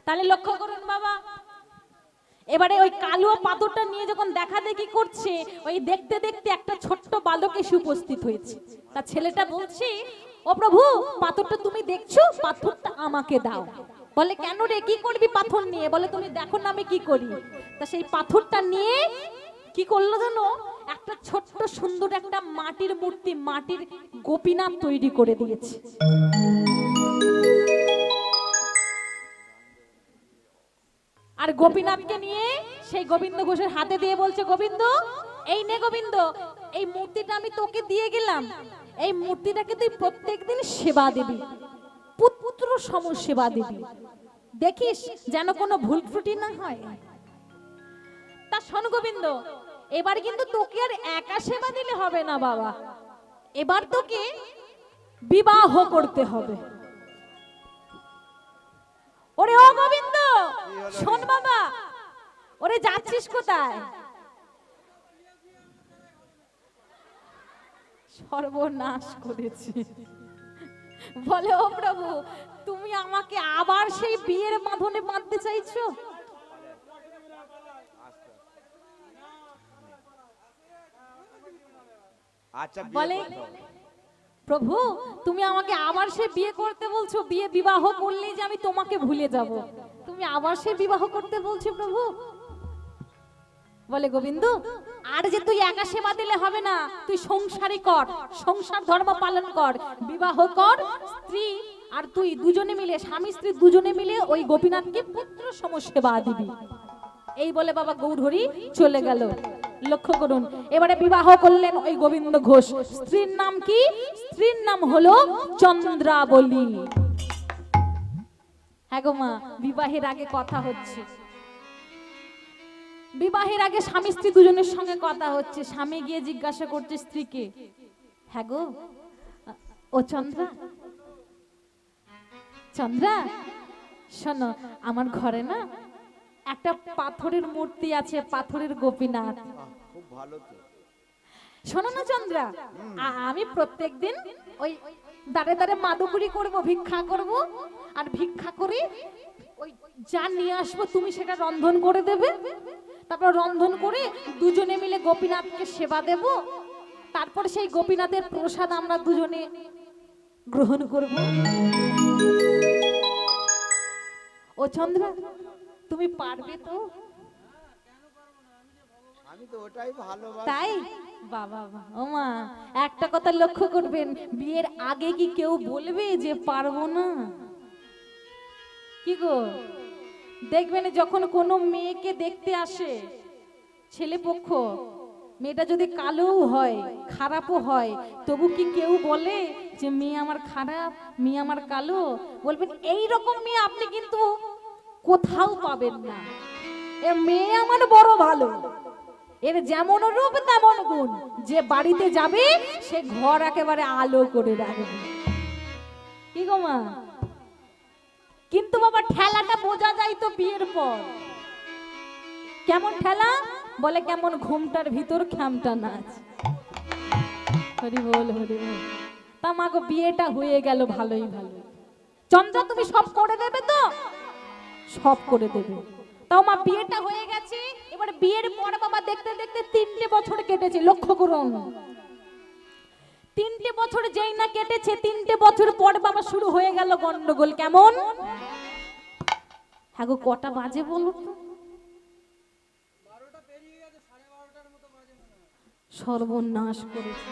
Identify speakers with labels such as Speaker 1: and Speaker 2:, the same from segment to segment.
Speaker 1: তাহলে লক্ষ্য করুন বাবা, এবারে ওই কালো পাথরটা নিয়ে যখন দেখা দেখি করছে, ওই দেখতে দেখতে একটা ছোট্ট বালক এসে উপস্থিত হয়েছে। তার ছেলেটা বলছে, ও প্রভু, পাথরটা তুমি দেখছো, পাথরটা আমাকে দাও। বলে কেন রে, কি করবি পাথর নিয়ে? বলে তুমি দেখো না আমি কি করি। তা সেই পাথরটা নিয়ে কি করলো জানো, একটা ছোট্ট সুন্দর একটা মাটির মূর্তি, মাটির গোপীনাথ তৈরি করে দিয়েছে। আর গোপীনাথকে নিয়ে সেই গোবিন্দ ঘোষের হাতে দিয়ে বলছে, গোবিন্দ এই নে গোবিন্দ, এই মূর্তিটা আমি তোকে দিয়ে গেলাম, এই মূর্তিটাকে তুই প্রত্যেকদিন সেবা দিবি, পুত্র সম সেবা দিবি, দেখিস যেন কোনো ভুল ত্রুটি না হয়। তা শোন গোবিন্দ, এবার কিন্তু তোকে আর একা সেবা দিলে হবে না বাবা, এবার তোকে বিবাহ করতে হবে। ওরে ও গোবিন্দ, শোন বাবা, ওরে যাচ্ছিস কোথায়? সর্বনাশ করেছি। বলে ও প্রভু, তুমি আমাকে আবার সেই বিয়ের বাঁধনে বাঁধতে চাইছো?
Speaker 2: আচ্ছা
Speaker 1: বলে প্রভু, তুমি আমাকে আবার সে বিয়ে করতে বলছো, বিয়ে বিবাহ করলেই যে আমি তোমাকে ভুলে যাব, তুমি আবার সে বিবাহ করতে বলছো প্রভু? বলে গোবিন্দ, আর যে তুই একা সেবা দিলে হবে না, তুই সংসারই কর, সংসার ধর্ম পালন কর, বিবাহ কর, স্ত্রী আর তুই দুজনে মিলে, স্বামী স্ত্রী দুজনে মিলে ওই গোপীনাথকে পুত্র সম সেবা দিবি। এই বলে বাবা গৌরহরি চলে গেল। লক্ষ্য করুন, এবারে বিবাহ করলেন ওই গোবিন্দ ঘোষ। স্ত্রীর নাম কি? স্ত্রীর নাম হলো চন্দ্রাবলী। হ্যাঁ গো মা, বিবাহের আগে কথা হচ্ছে, বিবাহের আগে স্বামী স্ত্রী দুজনের সঙ্গে কথা হচ্ছে। স্বামী গিয়ে জিজ্ঞাসা করছে স্ত্রীকে, হ্যাঁ গো ও চন্দ্রা, চন্দ্রা শোনো, আমার ঘরে না একটা পাথরের মূর্তি আছে, পাথরের গোপীনাথ।
Speaker 2: খুব ভালো তো।
Speaker 1: শোনো না চন্দ্রা, আমি প্রত্যেকদিন ওই দাঁড়ে দাঁড়ে মাদুকুরি করব, ভিক্ষা করব, আর ভিক্ষা করে ওই যা নিয়ে আসবো তুমি সেটা রন্ধন করে দেবে, তারপর রন্ধন করে দুজনে মিলে গোপীনাথকে সেবা দেব, তারপর সেই গোপীনাথের প্রসাদ আমরা দুজনে গ্রহণ করব। ও চন্দ্রা, তুমি পারবে তো?
Speaker 2: আমি তো ওটাই ভালোবাসি।
Speaker 1: তাই বাবা, ও মা, একটা কথা লক্ষ্য করবেন, বিয়ের আগে কি কেউ বলবে যে পারবো না? কি গো, দেখবেন যখন কোনো মেয়েকে দেখতে আসে ছেলে পক্ষ, মেয়েটা যদি কালোও হয়, খারাপও হয়, তবু কি কেউ বলে যে মেয়ে আমার খারাপ, মেয়ে আমার কালো? বলবেন এই রকম মেয়ে আপনি কিন্তু কোথাও পাবেন না। এ মেয়ে আমার বড় ভালো, এর যেমন রূপ তেমন গুণ, যে বাড়িতে যাবে সে ঘর একেবারে আলো করে রাখবে। কি গো মা? কিন্তু বাবা ঠেলাটা বোঝা যায় তো বিয়ের পর। কেমন ঠেলা? বলে কেমন ঘুমটার ভিতর খ্যামটা নাচ। হরি বল, হরি বল। তা মা গো, বিয়েটা হয়ে গেল ভালোই ভালো। চন্দ্রা তুমি সব করে দেবে তো? সব করে দেবে। তাও মা বিয়েটা হয়ে গেছে, এবার বিয়ের পর বাবা দেখতে দেখতে 3টে বছর কেটেছে। লক্ষ্য করুন, 3টে বছর যেই না কেটেছে, 3টে বছর পর বাবা শুরু হয়ে গেল গন্ডগোল। কেমন? হ্যাঁ গো, কটা বাজে বলো তো? সর্বনাশ করেছে।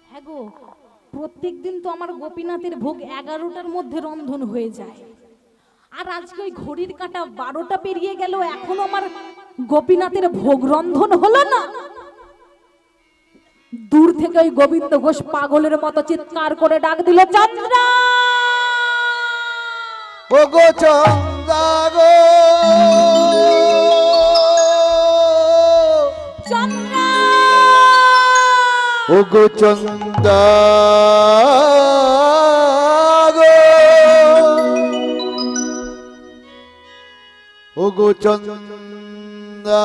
Speaker 1: হ্যাঁ গো, প্রত্যেকদিন তো আমার গোপীনাথের ভোগ 11টার মধ্যে রন্ধন হয়ে যায়, আর আজকে ওই ঘড়ির কাঁটা 12টা পেরিয়ে গেল, এখনো আমার গোপীনাথের ভোগ রন্ধন হলো না। দূর থেকে ওই গোবিন্দ ঘোষ পাগলের মতো চিৎকার করে ডাক দিল, চন্দ্রা,
Speaker 2: ও গো চন্দ্রা গো,
Speaker 1: চন্দ্রা,
Speaker 2: ও গো চন্দ্রা গো, ও গো চন্দ্রা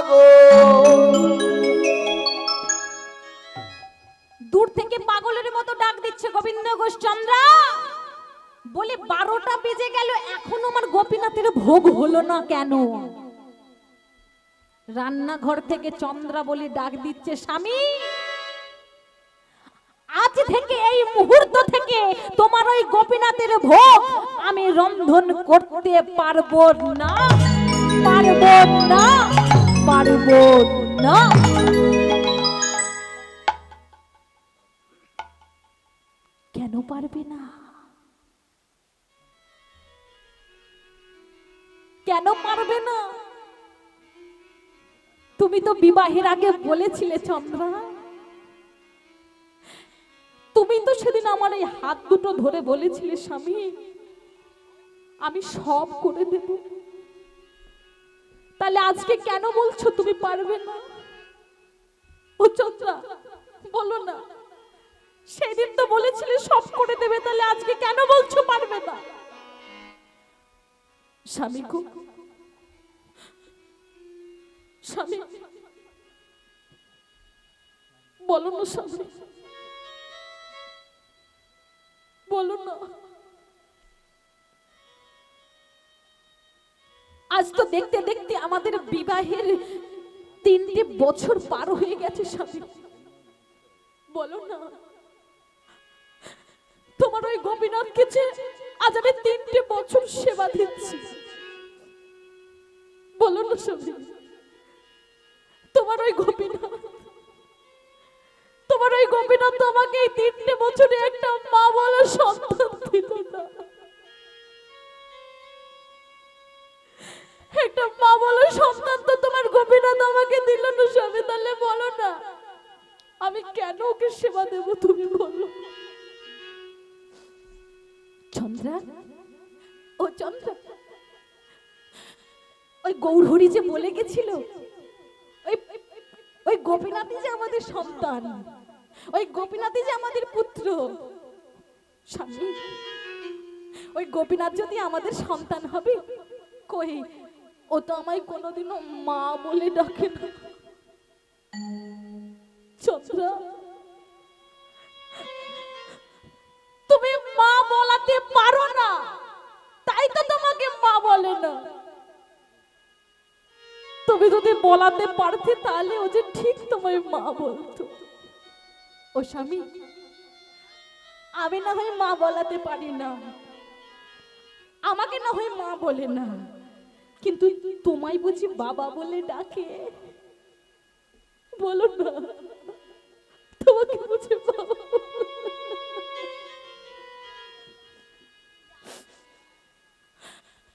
Speaker 2: গো।
Speaker 1: দূর থেকে পাগলের মতো ডাক দিচ্ছে গোবিন্দ ঘোষ চন্দ্রা, বলে 12টা বেজে গেল, এখনো আমার গোপীনাথের ভোগ হলো না কেন? রান্নাঘর থেকে চন্দ্রা বলে ডাক দিচ্ছে, স্বামী আজ থেকে এই মুহূর্ত থেকে তোমার ওই গোপীনাথের ভোগ আমি রন্ধন করতে পারবো না, পারবো না, পারবো না। কেন পারবে না? কেন পারবে না? তুমি তো বিবাহের আগে বলেছিলে চন্দ্রা, তুমি তো সেদিন আমার এই হাত দুটো ধরে বলেছিলে, স্বামী আমি সব করে দেব। তাহলে আজকে কেন বলছো তুমি পারবে না? ও চন্দ্রা বলো না, সেদিন তো বলেছিলে সব করে দেবে, তাহলে আজকে কেন বলছো পারবে না? স্বামী গো, স্বামী বলো না, স্বামী বলো না। আজ তো দেখতে দেখতে আমাদের বিবাহের 3টে বছর পার হয়ে গেছে, স্বামী বলো না। তোমার ওই গোপীনাথকে যে আজ আমি 3টে বছর সেবা দিচ্ছি, বলো না স্বামী, তোমার ওই গোপীনাথ, তোমার ওই গোপীনাথ তোমাকে এই 3টে বছরে একটা মা বলা সন্তান দিল না, একটা মা বলা সন্তান তো তোমার গোপীনাথ আমাকে দিল না স্বামী। তাহলে বলো না আমি কেন ওকে সেবা দেব, তুমি বলো। চন্দ্রা, ও চন্দ্রা, ওই গৌরহরি যে বলে গেছিল ওই গোপীনাথই যে আমাদের সন্তান, ওই গোপীনাথই যে আমাদের পুত্র, স্বামী ওই গোপীনাথ যদি আমাদের সন্তান হবে, কই ও তো আমায় কোনোদিনও মা বলে ডাকে না। চন্দ্রা তুমি মা বলাতে পারো না, তাই তো তোমাকে মা বলে না। তুমি যদি বলাতে পারতে তাহলে ও যে ঠিক তোমায় মা বলতো। ও স্বামী আমি না হয় মা বলাতে পারি না, আমাকে না হয় মা বলে না, কিন্তু তোমায় বুঝি বাবা বলে ডাকে, বলো না তোমাকে বুঝি বাবা।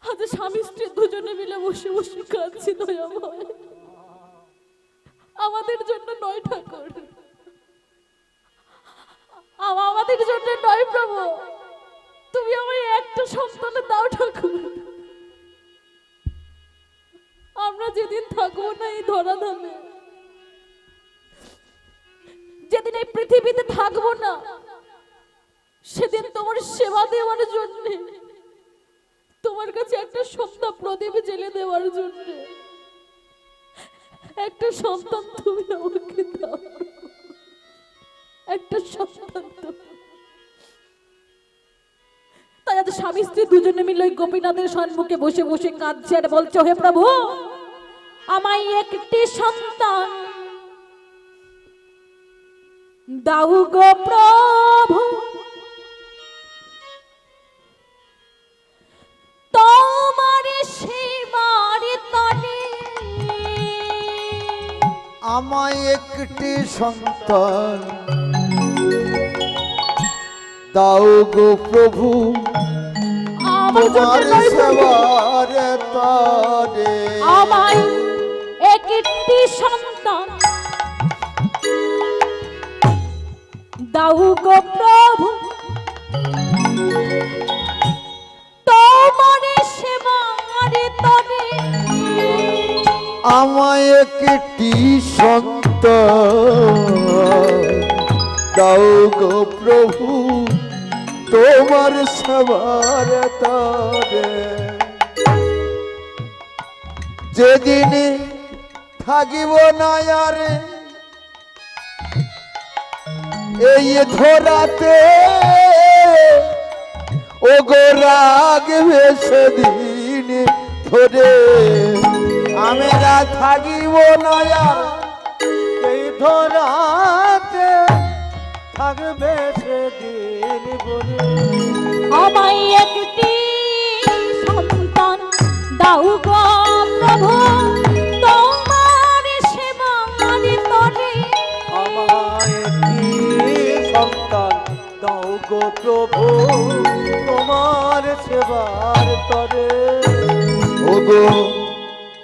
Speaker 1: আজ স্বামী স্ত্রী দুজনে মিলে বসে বসে কাঁদছি দয়াময়, আমাদের জন্য নয় ঠাকুর, আমাদের জন্য নয় প্রভু, তুমি আমায় একটা সন্তান দাও ঠাকুর। আমরা যেদিন থাকবো না এই ধরাধামে, যেদিন এই পৃথিবীতে থাকবো না, সেদিন তোমার সেবা দেওয়ার জন্য, তোমার কাছে একটা সন্তান প্রদীপ জেলে দেওয়ার জন্য একটা সন্তান তুমি আমাকে দাও, একটা সন্তান। তাই আজ স্বামী স্ত্রী দুজনে মিলে ওই গোপীনাথের সম্মুখে বসে বসে কাঁদছে আর বলছো, হে প্রভু আমায় একটি সন্তান দাও গো প্রভু, তোমার সেবার তরে
Speaker 2: আমায় একটি সন্তান দাও গো প্রভু, তোমার সেবার তরে
Speaker 1: আমায় একটি সন্তান দাও গো প্রভু, তোমার সেবার তরে
Speaker 2: আমায় একটি সন্তান দাও গো প্রভু, তোমার সেবার তরে যেদিন থাকিব না আরে এই ধরাতে ও গো রাগবে সেদিন ধরে আমরা থাকিব না আর
Speaker 3: এই ধরাতে থাকবে সেদিন বলে
Speaker 1: আমায় একটি সন্তান দাও গো প্রভু তোমার সেবার তরে
Speaker 3: আমায় একটি সন্তান দাও গো প্রভু তোমার সেবার তরে
Speaker 2: ওগো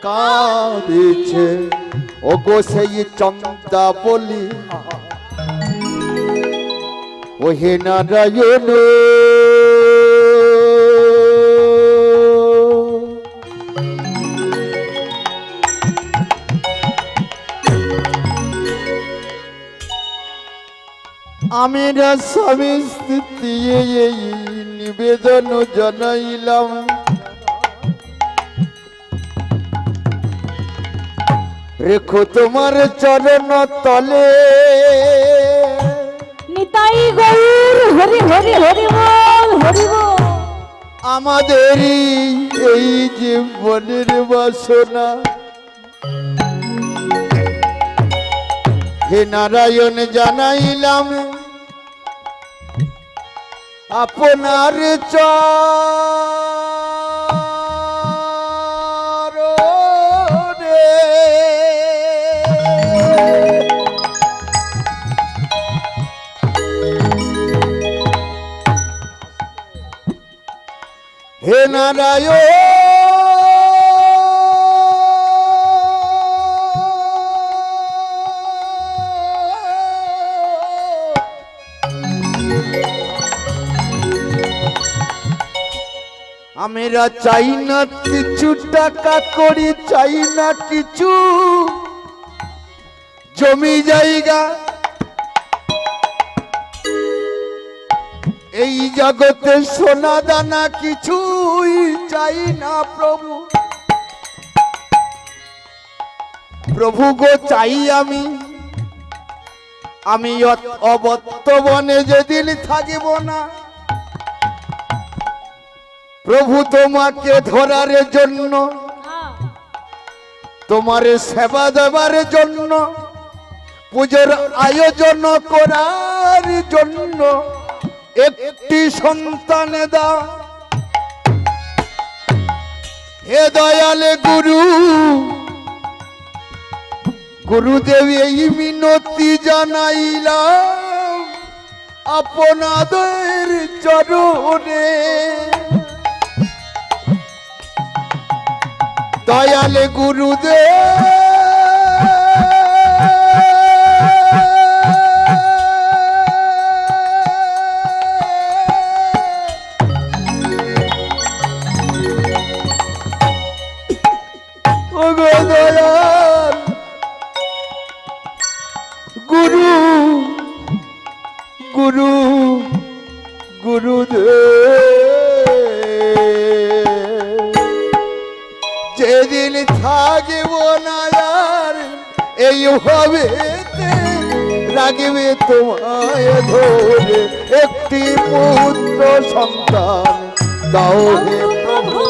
Speaker 2: কাঁদিছে ওগো সেই চন্দা বলি ও হে নারায়ণ আমি না স্বামী স্থিতি এই নিবেদন জানাইলাম রেখো তোমার চরণ তলে
Speaker 1: নিতাই গৌর হরি হরি হরি বল হরি বল
Speaker 2: আমাদেরই এই জীবনের বাসনা হে নারায়ণ জানাইলাম আপনার চরণে হে আমরা চাই না কিছু টাকা করি চাই না কিছু জমি জায়গা এই জগতে সোনা দানা কিছুই চাই না প্রভু প্রভু গো চাই আমি অবর্তমানে যেদিন থাকিব না প্রভু তোমাকে ধরার জন্য তোমার সেবা দেবার জন্য পূজার আয়োজন করার জন্য একটি সন্তান দাও হে দয়ালে গুরুদেব এই মিনতি জানাইলাম আপনাদের চরণে দয়ালে গুরুদেব ওগো দয়াল গুরুদেব যেদিন থাকিব না আর এইভাবে রাগবে তোমায় ধরে একটি পুত্র সন্তান দাও হে
Speaker 1: প্রভু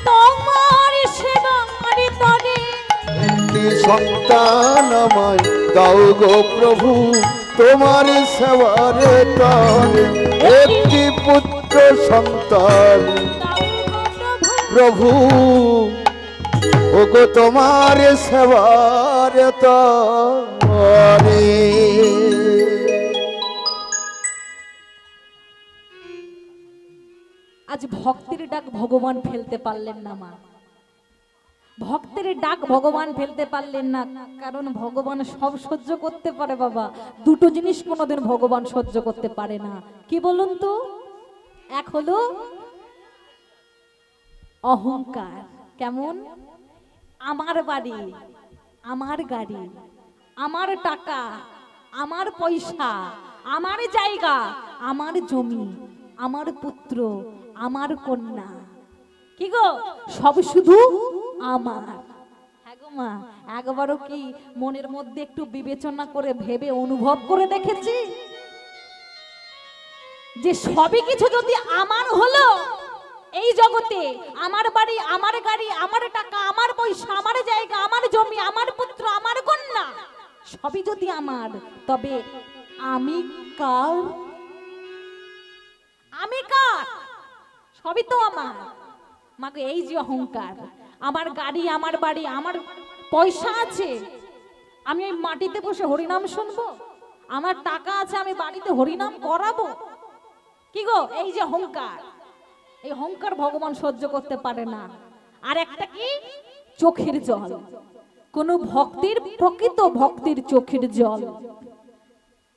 Speaker 1: তোমার সেবার তরে
Speaker 2: একটি সন্তান আমায় দাও গো প্রভু তোমার সেবার তরে একটি পুত্র সন্তান প্রভু ওগো তোমার সেবার তরে
Speaker 1: আজ ভক্তের ডাক ভগবান ফেলতে পারলেন না মা ভক্তের ডাক ভগবান ফেলতে পারলেন না কারণ ভগবান সব সহ্য করতে পারে বাবা দুটো জিনিস কোনোদিন ভগবান সহ্য করতে পারে না কি বলুন তো এক হলো অহংকার কেমন আমার বাড়ি আমার গাড়ি আমার টাকা আমার পয়সা আমার জায়গা আমার জমি আমার পুত্র আমার কন্যা কি গো সব শুধু আমার হ্যাঁ গো মা একবারও কি মনের মধ্যে একটু বিবেচনা করে ভেবে অনুভব করে দেখেছি যে সবই কিছু যদি আমার হলো এই জগতে, আমার বাড়ি, আমার গাড়ি, আমার টাকা, আমার পয়সা, আমার জায়গা, আমার জমি, আমার পুত্র, আমার কন্যা, সবই যদি আমার, তবে আমি কার? আমি কার? সবই তো আমার। মাগো এই যে অহংকার, আমার গাড়ি, আমার বাড়ি, আমার পয়সা আছে, আমি ওই মাটিতে বসে হরিনাম শুনবো? আমার টাকা আছে, আমি বাড়িতে হরিনাম করাবো? কি গো, এই যে অহংকার, এই অহংকার ভগবান সহ্য করতে পারে না। আর একটা কি, চোখের জল। কোন ভক্তির, প্রকৃত ভক্তির চোখের জল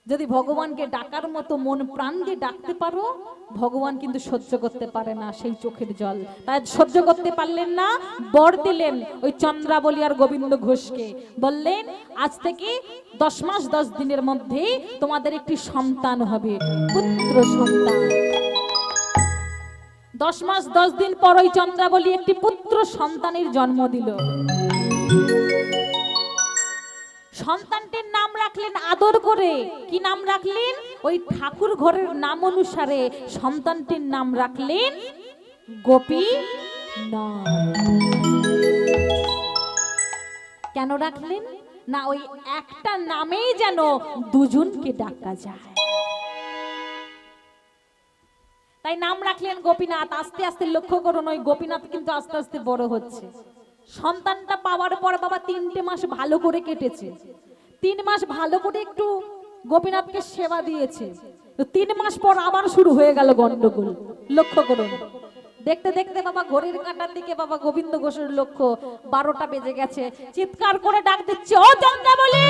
Speaker 1: যদি ভগবানকে ডাকার মতো মন প্রাণ দিয়ে ডাকতে পারো, ভগবান কিন্তু সহ্য করতে পারে না সেই চোখের জল। তাই সহ্য করতে পারলেন না, বর দিলেন ওই চন্দ্রাবলী আর গোবিন্দ ঘোষকে। বললেন আজ থেকে 10 মাস 10 দিনের মধ্যে তোমাদের একটি সন্তান হবে, পুত্র সন্তান। 10 মাস 10 দিন পর ওই চন্দ্রাবলী একটি পুত্র সন্তানের জন্ম দিল। সন্তানটির নাম রাখলেন আদর করে। কি নাম রাখলেন? ওই ঠাকুর ঘরের নাম অনুসারে সন্তানটির নাম রাখলেন গোপীনাথ। কেন রাখলেন? না ওই একটা নামেই যেন দুজনকে ডাকা যায়, তাই নাম রাখলেন গোপীনাথ। আস্তে আস্তে লক্ষ্য করুন, ওই গোপীনাথ কিন্তু আস্তে আস্তে বড় হচ্ছে। সন্তানটা পাওয়ার পর বাবা 3টে মাস ভালো করে কেটেছে। 3 মাস ভালো করে একটু গোপীনাথকে সেবা দিয়েছে। তো 3 মাস পর আবার শুরু হয়ে গেল গন্ডগোল। লক্ষ্য করুন, দেখতে দেখতে বাবা ঘড়ির কাঁটার দিকে বাবা গোবিন্দ ঘোষের লক্ষ্য 12টা বেজে গেছে। চিৎকার করে ডাক দিচ্ছে, ও চন্দ্রাবলী,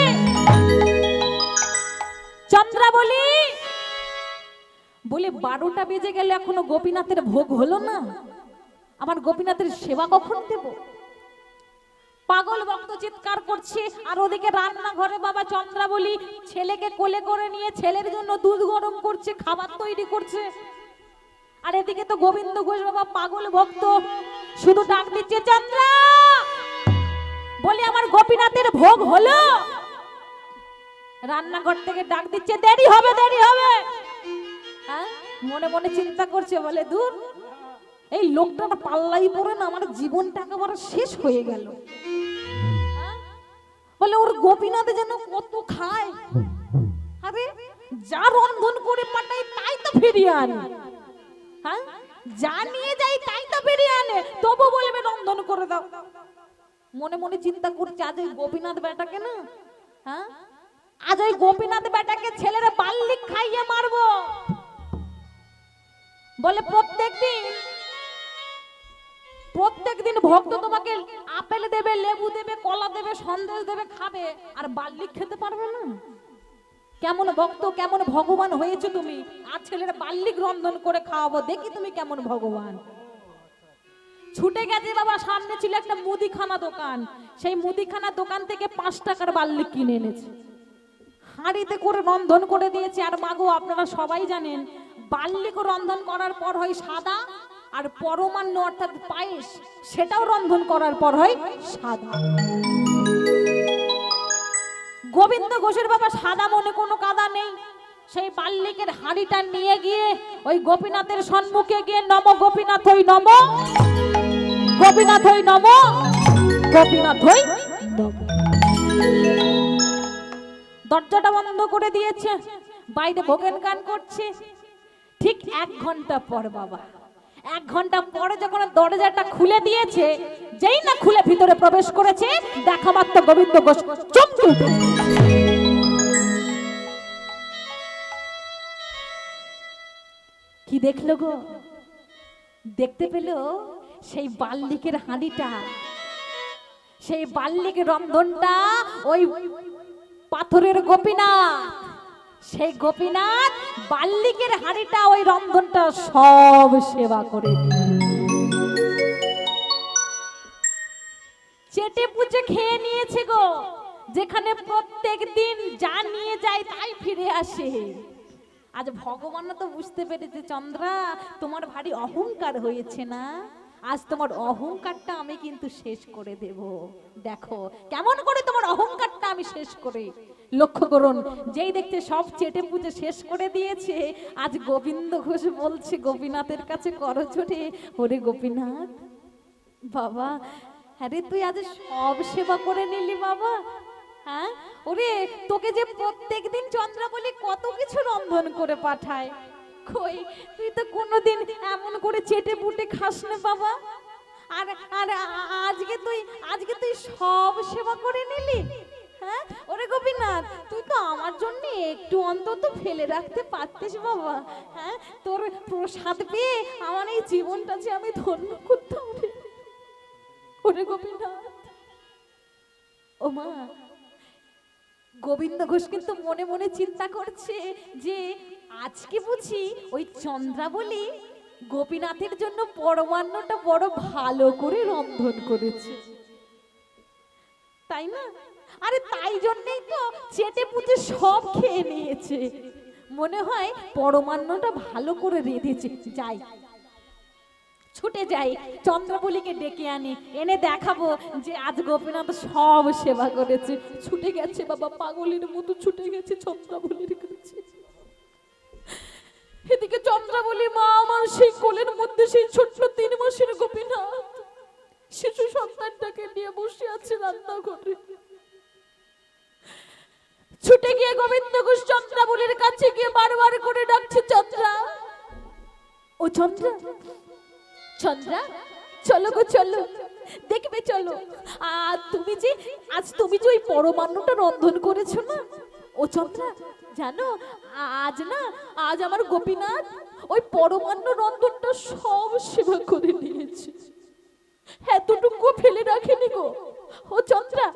Speaker 1: চন্দ্রাবলী। বলে 12টা বেজে গেলে এখনো গোপীনাথের ভোগ হলো না, আমার গোপীনাথের সেবা কখন দেব? পাগল ভক্ত চিৎকার করছে। আর ওদিকে রান্নাঘরে বাবা চন্দ্রাবলী ছেলেকে কোলে করে নিয়ে ছেলের জন্য দুধ গরম করছে, খাবার তৈরি করছে। আর এদিকে তো গোবিন্দ ঘোষ বাবা পাগল ভক্ত, শুধু ডাক দিচ্ছে চন্দ্রা, বলে আমার গোপীনাথের ভোগ হলো। রান্নাঘর থেকে ডাক দিচ্ছে, দেরি হবে, দেরি হবে। হ্যাঁ, মনে মনে চিন্তা করছে, বলে দূর, এই লোকটা পাল্লাই পড়ে না, আমার জীবনটা একেবারে শেষ হয়ে গেল। বলে ওর গোপীনাথ যেন কত খায়, আরে যা রন্ধন করে পাঠাই তাই তো ফিরিয়ে আনে। হ্যাঁ, যা নিয়ে যাই তাই তো ফিরিয়ে আনে, তবু বলবে রন্ধন করে দাও। মনে মনে চিন্তা করছে, আজ ওই গোপীনাথ বেটাকে না, হ্যাঁ, আজ ওই গোপীনাথ বেটাকে ছেলেরা বাল্লিক খাইয়ে মারবো। বলে প্রত্যেকদিন ভক্ত তোমাকে আপেল দেবে, লেবু দেবে, কলা দেবে, সন্দেশ দেবে, খাবে, আর বাল্লিক খেতে পারবে না? কেমন ভক্ত, কেমন ভগবান হয়েছে তুমি? আর ছেলেরা বাল্লিক রন্ধন করে খাওয়াবো, দেখি তুমি কেমন ভগবান। ছুটে গেছে বাবা, সামনে ছিল একটা মুদিখানা দোকান, সেই মুদিখানা দোকান থেকে 5 টাকার বাল্লিক কিনে এনেছে, হাঁড়িতে করে রন্ধন করে দিয়েছে। আর মাগো আপনারা সবাই জানেন, বাল্লিক রন্ধন করার পর হয় সাদা, আর পরমান্ন অর্থাৎ পায়েস, সেটাও রন্ধন করার পর হয় সাদা। গোবিন্দ ঘোষের বাবা সাদা মনে কোনো কাদা নেই, সেই বাল্লিকের হাঁড়িটা নিয়ে গিয়ে ওই গোপীনাথের সম্মুখে গিয়ে, নম গোপীনাথ হই নম, গোপীনাথ হই নম, গোপীনাথ হই নম। দরজাটা বন্ধ করে দিয়েছে, বাইরে ভোগের গান করছে। ঠিক 1 ঘন্টা পর বাবা, 1 ঘন্টা পরে যখন দরজাটা খুলে দিয়েছে, যেই না খুলে ভিতরে প্রবেশ করেছে, দেখা মাত্র গোবিন্দ ঘোষ চমকে উঠেছে। কি দেখলো গো? দেখতে পেল সেই বাল্লিকের হাঁড়িটা, সেই বাল্লিক রন্ধনটা ওই পাথরের গোপীনাথ, সেই গোপীনাথ বাল্লিকের হাঁড়িটা, ওই রন্ধনটা সব সেবা করে চেটে পুচে খেয়ে নিয়েছে গো। যেখানে প্রত্যেক দিন যা নিয়ে যায় তাই ফিরে আসে। আজ ভগবান তো বুঝতে পেরেছে, চন্দ্রা তোমার ভারী অহংকার হয়েছে না, আজ তোমার অহংকারটা আমি কিন্তু শেষ করে দেব। দেখো কেমন করে তোমার অহংকারটা আমি শেষ করে লক্ষ্য করুন, যেই দেখতে সব চেটে পুজো শেষ করে দিয়েছে, আজ গোবিন্দ ঘোষ বলছে গোপীনাথের কাছে করজোড়ে, ওরে গোপীনাথ বাবা, হ্যাঁ রে তুই আজ সব সেবা করে নিলি বাবা। হ্যাঁ ওরে, তোকে যে প্রত্যেকদিন চন্দ্রাবলী কত কিছু রন্ধন করে পাঠায়, কই তুই তো কোনোদিন এমন করে চেটে পুটে খাস না বাবা। আর আর আজকে তুই সব সেবা করে নিলি। হ্যাঁ ওরে গোপীনাথ, তুই তো আমার জন্য একটু অন্তত ফেলে রাখতে পারতিস বাবা। হ্যাঁ তোর প্রসাদ পেয়ে আমার এই জীবনটা যে আমি ধন্য করতাম রে। ওরে গোপীনাথ, ও মা, গোবিন্দ ঘোষ কিন্তু মনে মনে চিন্তা করছে যে আজকে বুঝি ওই চন্দ্রাবলী গোপীনাথের জন্য পরমান্নটা বড় ভালো করে রন্ধন করেছে, তাই না? আরে তাই জন্যই তো চেটে পুটে সব খেয়ে নিয়েছে। মনে হয় পরমান্নটা ভালো করে রেঁধেছে। যাই, ছুটে যাই, চন্দ্রাবলীকে ডেকে আনি, এনে দেখাবো যে আজ গোপীনাথ সব সেবা করেছে। ছুটে গেছে বাবা, পাগলের মতো ছুটে গেছে চন্দ্রাবলীর কাছে। এদিকে চন্দ্রাবলী মা আমার সেই কোলের মধ্যে সেই ছোট্ট 3 মাসের গোপীনাথ শিশু সন্তানটাকে নিয়ে বসে আছে রান্নাঘরে। ছুটে গিয়ে গোবিন্দ ঘোষ চন্দ্রাবলীর কাছে গিয়ে বারবার করে ডাকছে, চন্দ্রা, ও চন্দ্রা, চন্দ্রা, চলো গো চলো, দেখবে চলো। আর তুমি যে ওই পরমান্নটা রন্ধন করেছো না, ও চন্দ্রা, জানো আজ আমার গোপীনাথ ওই পরমান্ন রন্ধনটা সব সেবা করে নিয়েছে, এতটুকু ফেলে রাখেনি গো। ও চন্দ্রা,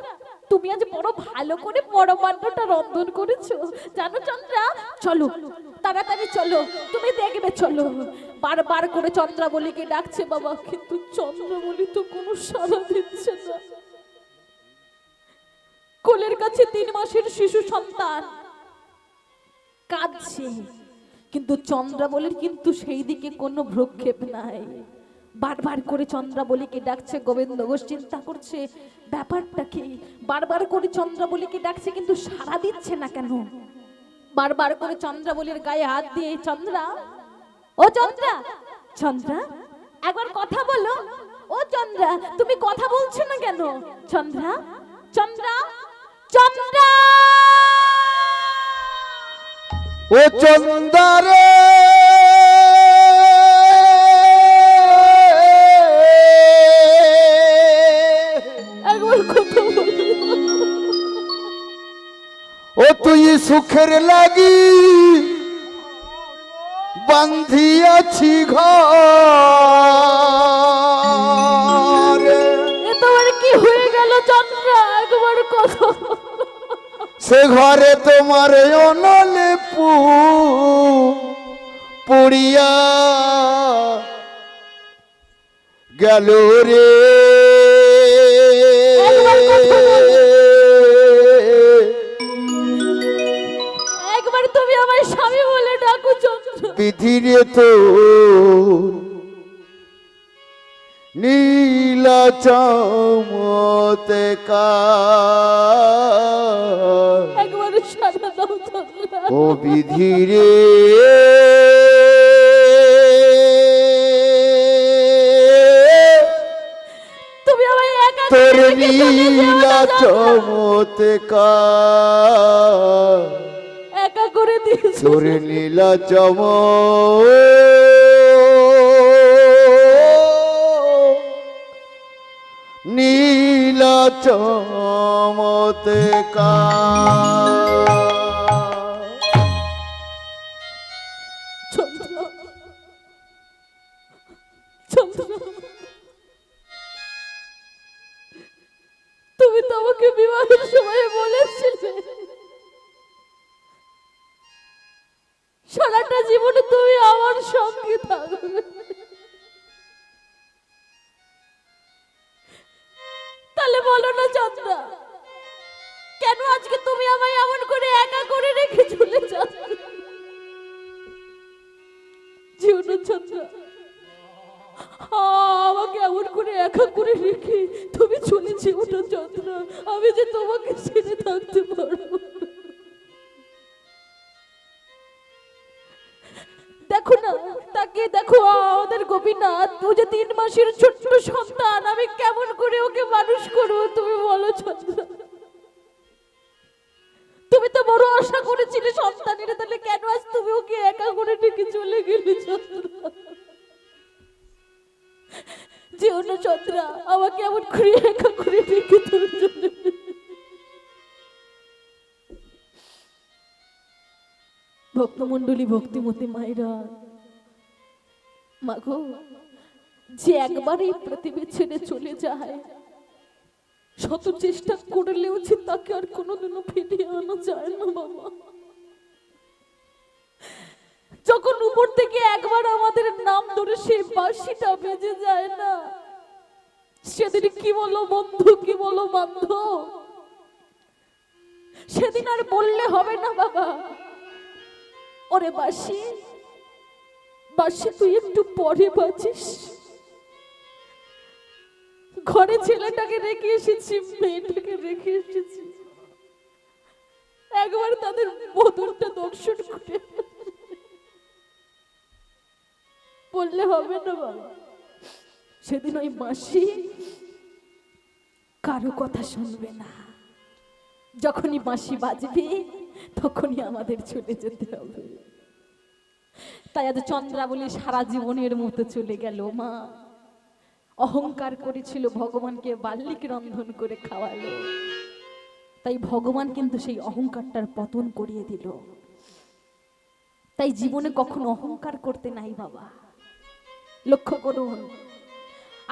Speaker 1: তুমি আজ বড় ভালো করে পরমান্নটা রন্ধন করেছো, জানো চন্দ্রা, চলো তাড়াতাড়ি চলো, তুমি দেখবে চলো। বারবার করে চন্দ্রাবলীকে ডাকছে বাবা, কিন্তু চন্দ্রাবলী তো কোনো সাড়া দিচ্ছে না। কোলের কাছে 3 মাসের শিশু সন্তান কাঁদছে, কিন্তু চন্দ্রাবলীর কিন্তু সেই দিকে কোনো ভ্রুক্ষেপ নাই। বারবার করে চন্দ্রাবলীকে ডাকছে, গোবিন্দ ঘোষ চিন্তা করছে ব্যাপারটা কি। বারবার করে চন্দ্রাবলীকে ডাকছে, কিন্তু সাড়া দিচ্ছে না কেন। বারবার করে চন্দ্রাবলীর গায়ে হাত দিয়ে, চন্দ্রা, ও চন্দ্রা, চন্দ্রা, একবার কথা বলো। ও চন্দ্রা, তুমি কথা বলছো না কেন? চন্দ্রা, চন্দ্রা, চন্দ্রা,
Speaker 2: ও চন্দারে
Speaker 1: একবার কথা বলো।
Speaker 2: ও তুই সুখের লাগি বান্ধিয়াছি ঘর,
Speaker 1: এ তোমার কি হয়ে গেল চন্দ্রা? একবার কথা বলো।
Speaker 2: সে ঘরে তোমার অনলে পুড়িয়া গেল রে।
Speaker 1: একবার তুমি আমার স্বামী বলে ডাকো চন্দ্রা।
Speaker 2: বিধিরে তো নীলা চমৎকার,
Speaker 1: একবার সারা দাও চন্দ্রা।
Speaker 2: ও বিধিরে
Speaker 1: তুমি আমায় একা
Speaker 2: তোর
Speaker 1: রেখে চলে যেও না
Speaker 2: নীলা
Speaker 1: চন্দ্রা।
Speaker 2: চমৎকার,
Speaker 1: একা করে দিয়েছো।
Speaker 2: তোর নীলা নীলা চমৎকার।
Speaker 1: চন্দ্রা, চন্দ্রা, তুমি তো আমাকে বিবাহের সময় বলেছিলে সারাটা জীবনে তুমি আমার সঙ্গে থাকবে। তাহলে বলো না চন্দ্রা, কেন আজকে তুমি আমায় এমন করে একা করে রেখে চলে যাচ্ছ? জীবন চন্দ্রা, আমাকে এমন করে একা করে রেখে তুমি চলে যেও না চন্দ্রা। আমি যে তোমাকে ছেড়ে থাকতে পারবো না। তাকিয়ে দেখো আমাদের গোপীনাথ, ও যে 3 মাসের ছোট্ট সন্তান, আমি কেমন করে ওকে মানুষ করবো তুমি বলো চন্দ্রা? তুমি তো বড় আশা করেছিলে সন্তানের, তাহলে কেন আজ তুমি ওকে একা করে ডেকে চলে গেলে চন্দ্রা? যেও না চন্দ্রা, আমাকে এমন করে একা করে ডেকে তুমি চলে গেলে। ভক্তমণ্ডলী, ভক্তিমতী মায়েরা, মাগো, যে একবার এই পৃথিবী ছেড়ে চলে যায়, শত চেষ্টা করলেও যে তাকে আর কোনোদিনও ফিরিয়ে আনা যায় না বাবা। যখন উপর থেকে একবার আমাদের নাম ধরে সেই বাঁশিটা বেজে যায় না, সেদিন কি বলো বন্ধু, কি বলো বান্ধব, সেদিন আর বললে হবে না বাবা, ওরে বাঁশি, বাঁশি তুই একটু পরে বাজিস, ঘরে ছেলেটাকে রেখে এসেছি, মেয়েটাকে রেখে এসেছি, একবার তাদের বদনটা দর্শন করে বললে হবে না বাবা। সেদিন ওই মাসি কারো কথা শুনবে না, যখনই বাঁশি বাজবে তখনই আমাদের চলে যেতে হবে। তাই আজ চন্দ্রাবলী সারা জীবনের মতো চলে গেল মা। অহংকার করেছিল, ভগবানকে বাল্লিক রন্ধন করে খাওয়ালো, তাই ভগবান কিন্তু সেই অহংকারটার পতন করিয়ে দিল। তাই জীবনে কখনো অহংকার করতে নাই বাবা। লক্ষ্য করুন,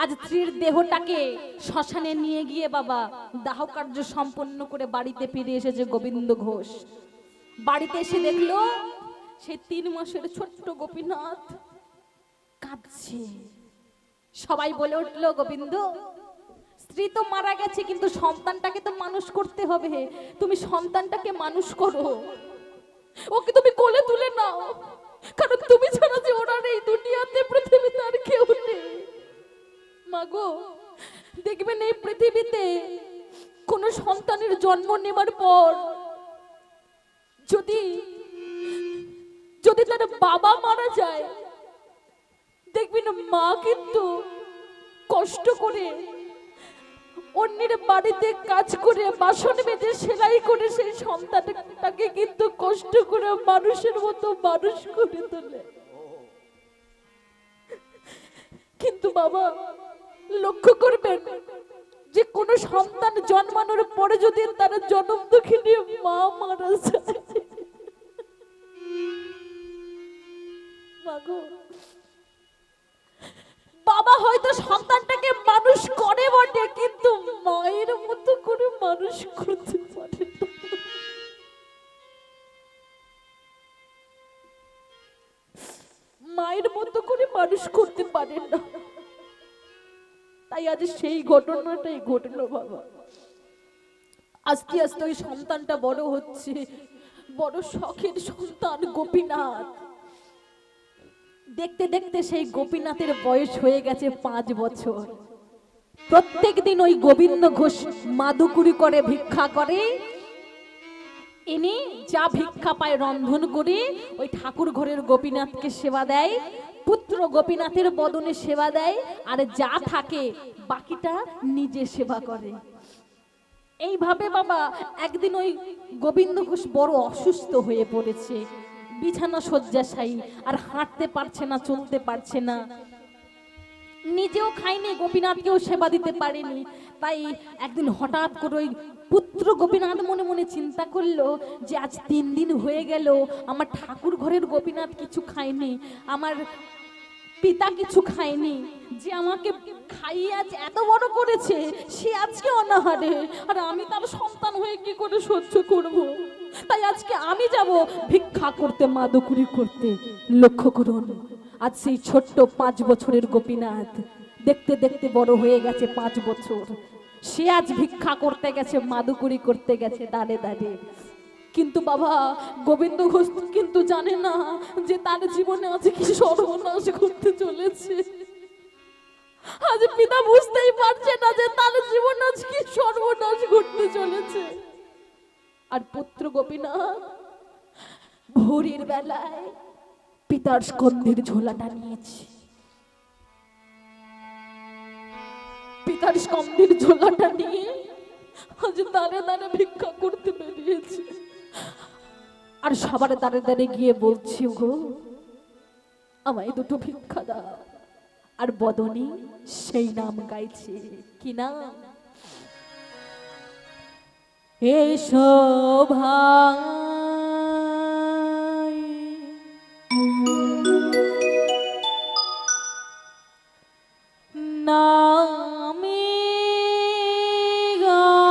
Speaker 1: আজ স্ত্রীর দেহটাকে শ্মশানে নিয়ে গিয়ে বাবা দাহ কার্য সম্পন্ন করে বাড়িতে ফিরে এসেছে গোবিন্দ ঘোষ। বাড়িতে এসে দেখলো সেই 3 মাসের ছোট্ট গোপীনাথ কাঁদছে। সবাই বলে উঠলো, গোবিন্দ, স্ত্রী তো মারা গেছে, কিন্তু সন্তানটাকে তো মানুষ করতে হবে, তুমি সন্তানটাকে মানুষ করো, ওকে তুমি কোলে তুলে নাও, কারণ তুমি ছাড়া যে ওনার এই দুনিয়াতে পৃথিবীতে আর কেউ নেই। মাগো, দেখবেন এই পৃথিবীতে কোন সন্তানের জন্ম নেবার পর যদি যদি তার বাবা মারা যায়, দেখবেন মা কিন্তু কষ্ট করে অন্যের বাড়িতে কাজ করে, বাসন মেজে, সেলাই করে সেই সন্তানটাকে কিন্তু কষ্ট করে মানুষের মতো মানুষ করে তোলে। কিন্তু বাবা লক্ষ্য করবেন যে কোন সন্তান জন্মানোর পরে যদি তার জন্ম দুঃখিনী মা মারা যায়, মাগো, বাবা হয়তো সন্তানটাকে মানুষ করে বটে, কিন্তু মায়ের মতো করে মানুষ করতে পারে না। মায়ের মতো করে মানুষ করতে পারে না। তাই আজ সেই ঘটনাটাই ঘটলো বাবা। আস্তে আস্তে ওই সন্তানটা বড় হচ্ছে, বড় শখের সন্তান গোপীনাথ। দেখতে দেখতে সেই গোপীনাথের বয়স হয়ে গেছে 5 বছর। প্রত্যেক দিন ওই গোবিন্দ ঘোষ মাদুকুরি করে ভিক্ষা করে, ইনি যা ভিক্ষা পায় রন্ধন করে ওই ঠাকুর ঘরের গোপীনাথকে সেবা দেয়, পুত্র গোপীনাথের বদনে সেবা দেয়, আর যা থাকে বাকিটা নিজে সেবা করে। এইভাবে বাবা একদিন ওই গোবিন্দ ঘোষ বড় অসুস্থ হয়ে পড়েছে, বিছানা শয্যাশায়ী, আর হাঁটতে পারছে না, চলতে পারছে না, নিজেও খায়নি, গোপীনাথকেও সেবা দিতে পারেনি। তাই একদিন হঠাৎ করে ওই পুত্র গোপীনাথ মনে মনে চিন্তা করলো যে আজ 3 দিন হয়ে গেল আমার ঠাকুর ঘরের গোপীনাথ কিছু খায়নি, আমার পিতা কিছু খায়নি, যে আমাকে খাইয়ে আজ এত বড় করেছে সে আজকে অনাহারে, আর আমি তার সন্তান হয়ে কি করে সহ্য করব। তাই আজকে আমি যাব ভিক্ষা করতে, মাদুকুরি করতে। লক্ষ্য করুন, আজ সেই ছোট্ট 5 বছরের গোপীনাথ দেখতে দেখতে বড় হয়ে গেছে 5 বছর। সে আজ ভিক্ষা করতে গেছে, মাদুকুরি করতে গেছে দাঁড়ে দাঁড়ে। কিন্তু বাবা গোবিন্দ ঘোষ কিন্তু জানে না যে তার জীবনে আজ কি সর্বনাশ করতে চলেছে। আজ পিতা বুঝতেই পারছে না যে তার জীবনে আজ কি সর্বনাশ ঘটতে চলেছে। আর পুত্র গোপীনাথ ভোরের বেলায় পিতার স্কন্ধের ঝোলাটা নিয়েছি, পিতার স্কন্ধের ঝোলাটা নিয়ে আজ দাঁড়ে দাঁড়ে ভিক্ষা করতে বেরিয়েছি। আর সবার দাঁড়ে দাঁড়ে গিয়ে বলছি, গো আমায় দুটো ভিক্ষা দাও। আর বদনী সেই নাম গাইছে, কি নাম? এসো ভাই নামে গাই,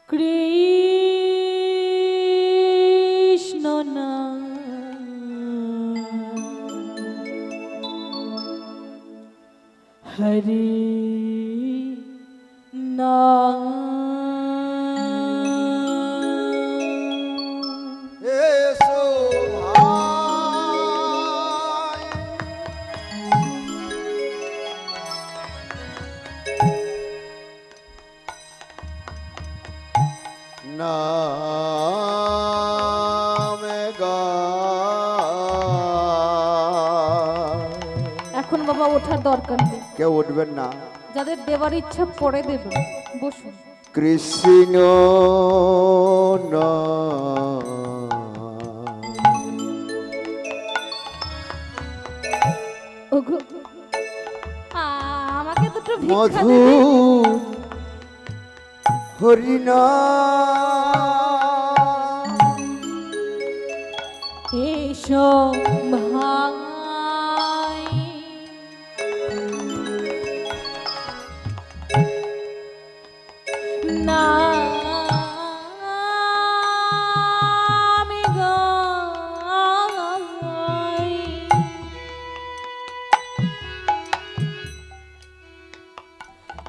Speaker 1: কৃষ্ণ নাম হরি নাম।
Speaker 2: এসো ভাই নামে গায়।
Speaker 1: এখন বাবা ওঠার দরকার নেই,
Speaker 2: কেউ উঠবেন না।
Speaker 1: যাদের দেবার ইচ্ছা পরে দেবে, বসুন।
Speaker 2: কৃষ্ণ নাম
Speaker 1: ওগো, আমাকে দুটো ভিক্ষা
Speaker 2: মধু
Speaker 1: দেবে?
Speaker 2: হরিনাম
Speaker 1: এসো ভাই নামে গাই,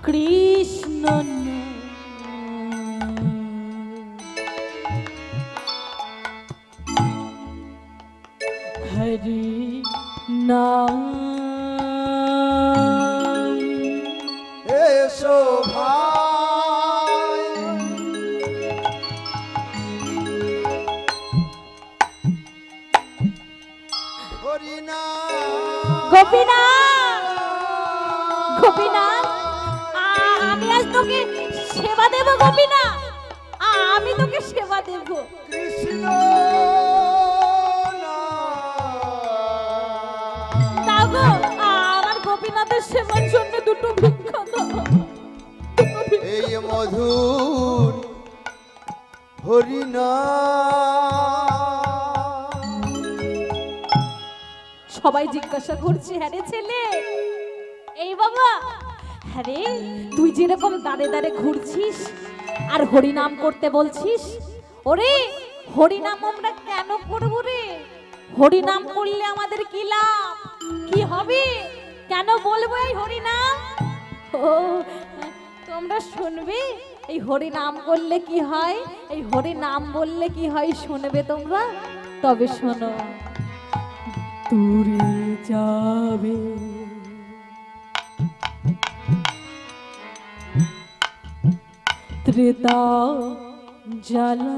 Speaker 1: কৃষ্ণ নাম হরি নাম।
Speaker 2: এসো ভাই হরিনাম
Speaker 1: গোপীনাথ, গোপীনাথ, আমি আজ তোকে সেবা দেব। গোপীনাথ, আমি তোকে সেবা দেব।
Speaker 2: কৃষ্ণ
Speaker 1: দাও গো, আমার গোপীনাথের সেবার জন্য দুটো ভিক্ষা দাও।
Speaker 2: এই মধুর হরিনাম
Speaker 1: সবাই জিজ্ঞাসা করছে, হ্যাঁ রে ছেলে, এই বাবা, হ্যাঁ রে, তুই যেরকম দাঁড়ে দাঁড়ে ঘুরছিস আর হরিনাম করতে বলছিস, ওরে হরিনাম আমরা কেন করব রে? হরিনাম করলে আমাদের কি লাভ, কি হবে, কেন বলবো এই হরিনাম? ও তোমরা শুনবে এই হরিনাম করলে কি হয়, এই হরিনাম বললে কি হয় শুনবে তোমরা? তবে শোনো। দূরে যাবে ত্রেতা জ্বালা,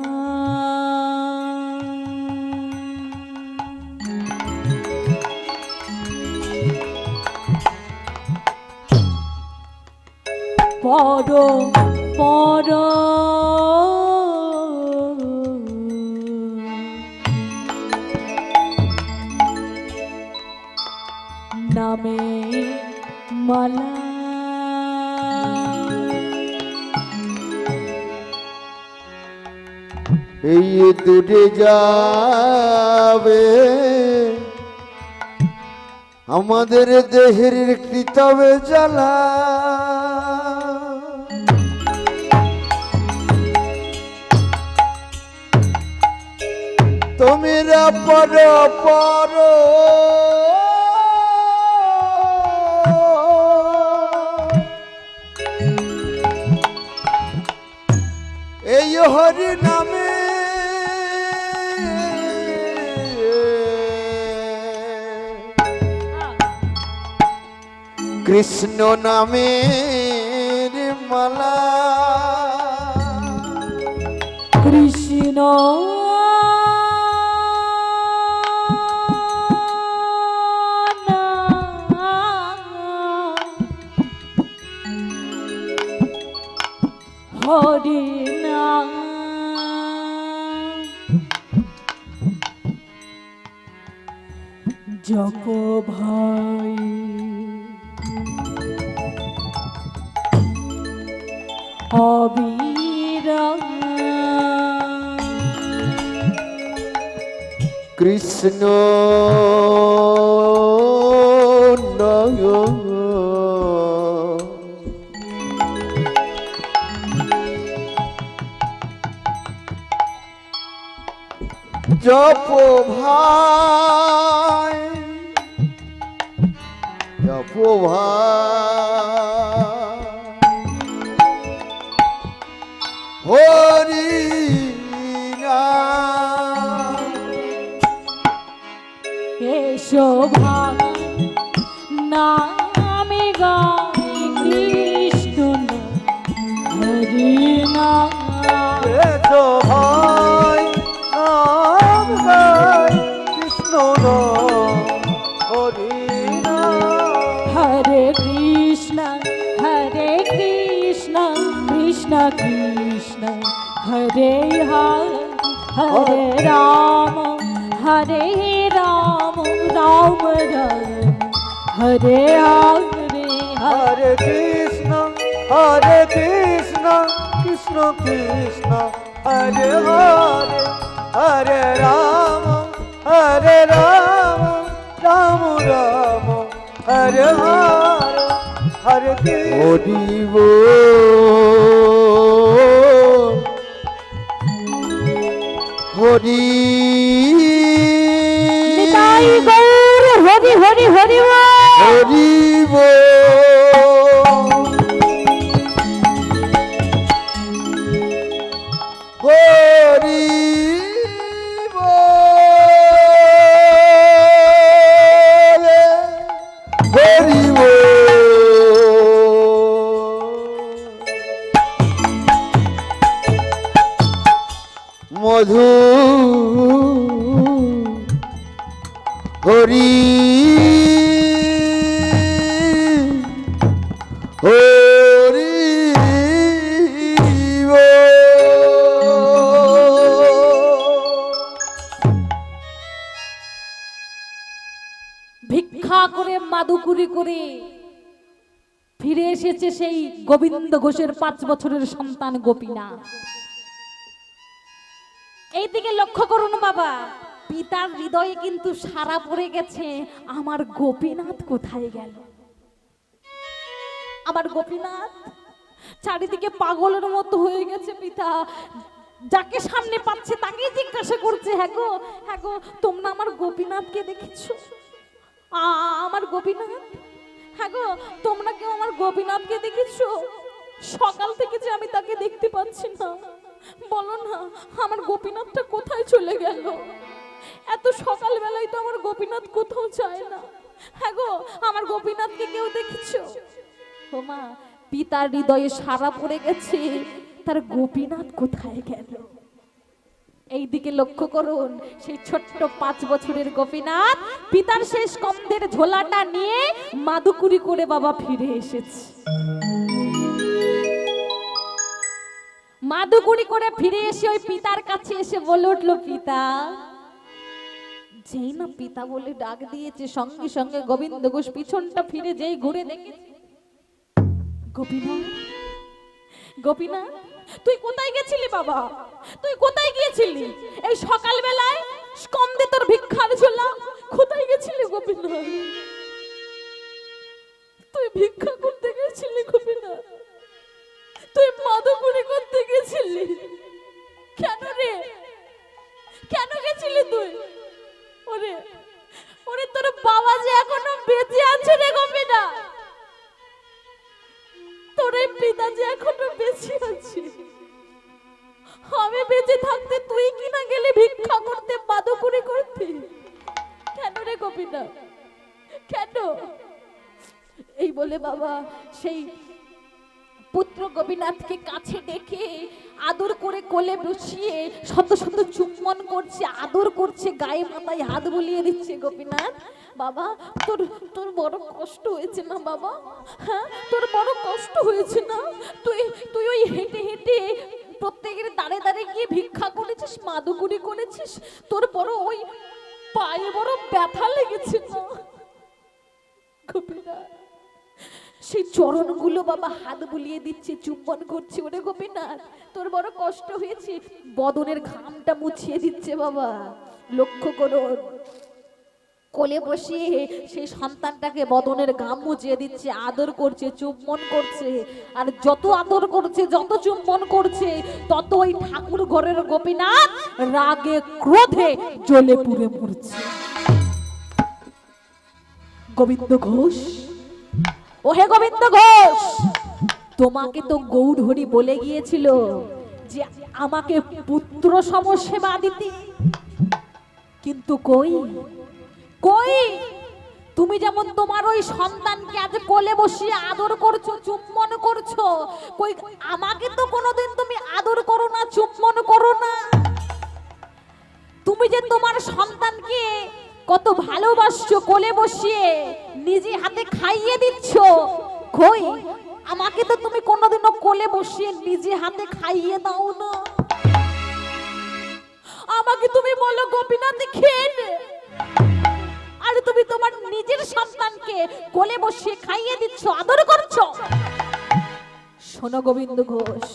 Speaker 1: পর পর নামে মালা,
Speaker 2: এই দূরে যাবে আমাদের দেহের কৃতবে জ্বালা, তোমরা পর পর এই হরি নামে কৃষ্ণ নামের মালা
Speaker 1: কৃষ্ণ হরি নাম জপ ভাই অবিরাম
Speaker 2: কৃষ্ণ জপ ভাই জপ ভাই হরি নাম
Speaker 1: এসো ভাগ নামে গাই কৃষ্ণ হরি নাম
Speaker 3: এসো ভাই নাম গাই কৃষ্ণ নাম হরি নাম
Speaker 1: হরে কৃষ্ণ কৃষ্ণ কৃষ্ণ হরে হরে হরে রাম রাম রাম হরে হরে
Speaker 3: হরে কৃষ্ণ কৃষ্ণ কৃষ্ণ হরে হরে হরে রাম রাম রাম হরে হরে হরে কৃষ্ণ
Speaker 2: হরি হরি
Speaker 1: নিতাই গৌর হরি হরি হরি
Speaker 2: হরি হরি হরি মধু হরি হরি
Speaker 1: ভিক্ষা করে মাদুকুরি করে ফিরে এসেছে সেই গোবিন্দ ঘোষের 5 বছরের সন্তান গোপীনাথ। এইদিকে লক্ষ্য করুন বাবা, পিতার হৃদয়ে কিন্তু সারা পড়ে গেছে, আমার গোপীনাথ কোথায় গেল, আমার গোপীনাথ। চারিদিকে পাগলের মতো হয়ে গেছে পিতা, যাকে সামনে পাচ্ছে তাকেই জিজ্ঞাসা করছে, হ্যাঁ গো তোমরা আমার গোপীনাথকে দেখেছো? আমার গোপীনাথ, হ্যাঁ গো তোমরা কেউ আমার গোপীনাথকে দেখেছো? সকাল থেকে যে আমি তাকে দেখতে পাচ্ছি না, বলো না আমার গোপীনাথটা কোথায় চলে গেল? এত সকাল বেলায় তো আমার গোপীনাথ কোথাও যায় না, হ্যাঁ গো আমার গোপীনাথকে কেউ দেখেছো? ও মা, পিতার হৃদয়ে সারা পড়ে গেছে, তার গোপীনাথ কোথায় গেল? এইদিকে লক্ষ্য করুন, সেই ছোট্ট 5 বছরের গোপীনাথ পিতার সেই স্কন্ধের ঝোলাটা নিয়ে মাদুকুরি করে বাবা ফিরে এসেছে। মাদুকুরি করে ফিরে এসে ওই পিতার কাছে এসে বলে উঠলো, পিতা। যেই না পিতা বলে ডাক দিয়েছে, সঙ্গে সঙ্গে গোবিন্দ ঘোষ পিছনটা ফিরে যেই ঘুরে দেখেছে, গোপীনাথ, গোপীনাথ তুই কোথায় গেছিলি বাবা? তুই কোথায় গিয়েছিলি এই সকাল বেলায়? স্কন্ধে তোর ভিক্ষার ঝোলা, কোথায় গেছিলি গোপীনাথ? তুই ভিক্ষা করতে গেছিলি গোপীনাথ? তুই মাদুকুরি করতে গেছিলি? কেন রে, কেন গেছিলি তুই? ওরে ওরে, তোর বাবা যে এখনো বেঁচে আছে রে গোপীনাথ, তোর এই পিতা যে এখনো বেঁচে আছে। আমি বেঁচে থাকতে তুই কি না গেলে ভিক্ষা করতে, মাদুকুরি করতে? কেন রে গোপীনাথ, কেন? এই বলে বাবা সেই পুত্র গোপীনাথকে কাছে ডেকে আদর করে কোলে বসিয়ে শত শত চুম্বন করছে, আদর করছে, গায়ে মাথায় হাত বুলিয়ে দিচ্ছে। গোপীনাথ বাবা, তোর তোর বড় কষ্ট হয়েছে না বাবা? হ্যাঁ, তোর বড় কষ্ট হয়েছে না? তুই তুই ওই হেঁটে হেঁটে প্রত্যেকের দাঁড়ে দাঁড়ে গিয়ে ভিক্ষা করেছিস, মাদুকুরি করেছিস, তোর বড় ওই পায়ে বড় ব্যথা লেগেছে না? গোপীনাথ সেই চরণগুলো বাবা হাত বুলিয়ে দিচ্ছে, চুম্বন করছে। ওরে গোপীনাথ, তোর বড় কষ্ট হয়েছে, বদনের ঘামটা মুছিয়ে দিচ্ছে বাবা। লক্ষ্য করো, কোলে বসিয়ে সেই সন্তানটাকে বদনের ঘাম মুছিয়ে দিচ্ছে, আদর করছে, চুম্বন করছে। আর যত আদর করছে, যত চুম্বন করছে, তত ওই ঠাকুর ঘরের গোপীনাথ রাগে ক্রোধে জ্বলে পুড়ে মরছে। গোবিন্দ ঘোষ, ওহে গোবিন্দ ঘোষ, তোমাকে তো গৌরহরি বলে গিয়েছিল যে আমাকে পুত্র সম সেবা দিতে, কিন্তু কই কই, তুমি যেমন তোমার ওই সন্তানকে আজ কোলে বসিয়ে আদর করছো, চুম্বন করছো, কই আমাকে তো কোনোদিন তুমি আদর করো না, চুম্বন করো না। তুমি যে তোমার সন্তানকে কত ভালোবাসছো, কোলে বসিয়ে নিজে হাতে খাইয়ে দিচ্ছ, কই আমাকে তো তুমি কোনোদিনও কোলে বসিয়ে নিজে হাতে খাইয়ে দাও না। আমাকে তুমি বলো গোপীনাথ খেয়ে নে, আর তুমি তোমার নিজের সন্তানকে কোলে বসিয়ে খাইয়ে দিচ্ছ, আদর করছো। শোনো গোবিন্দ ঘোষ,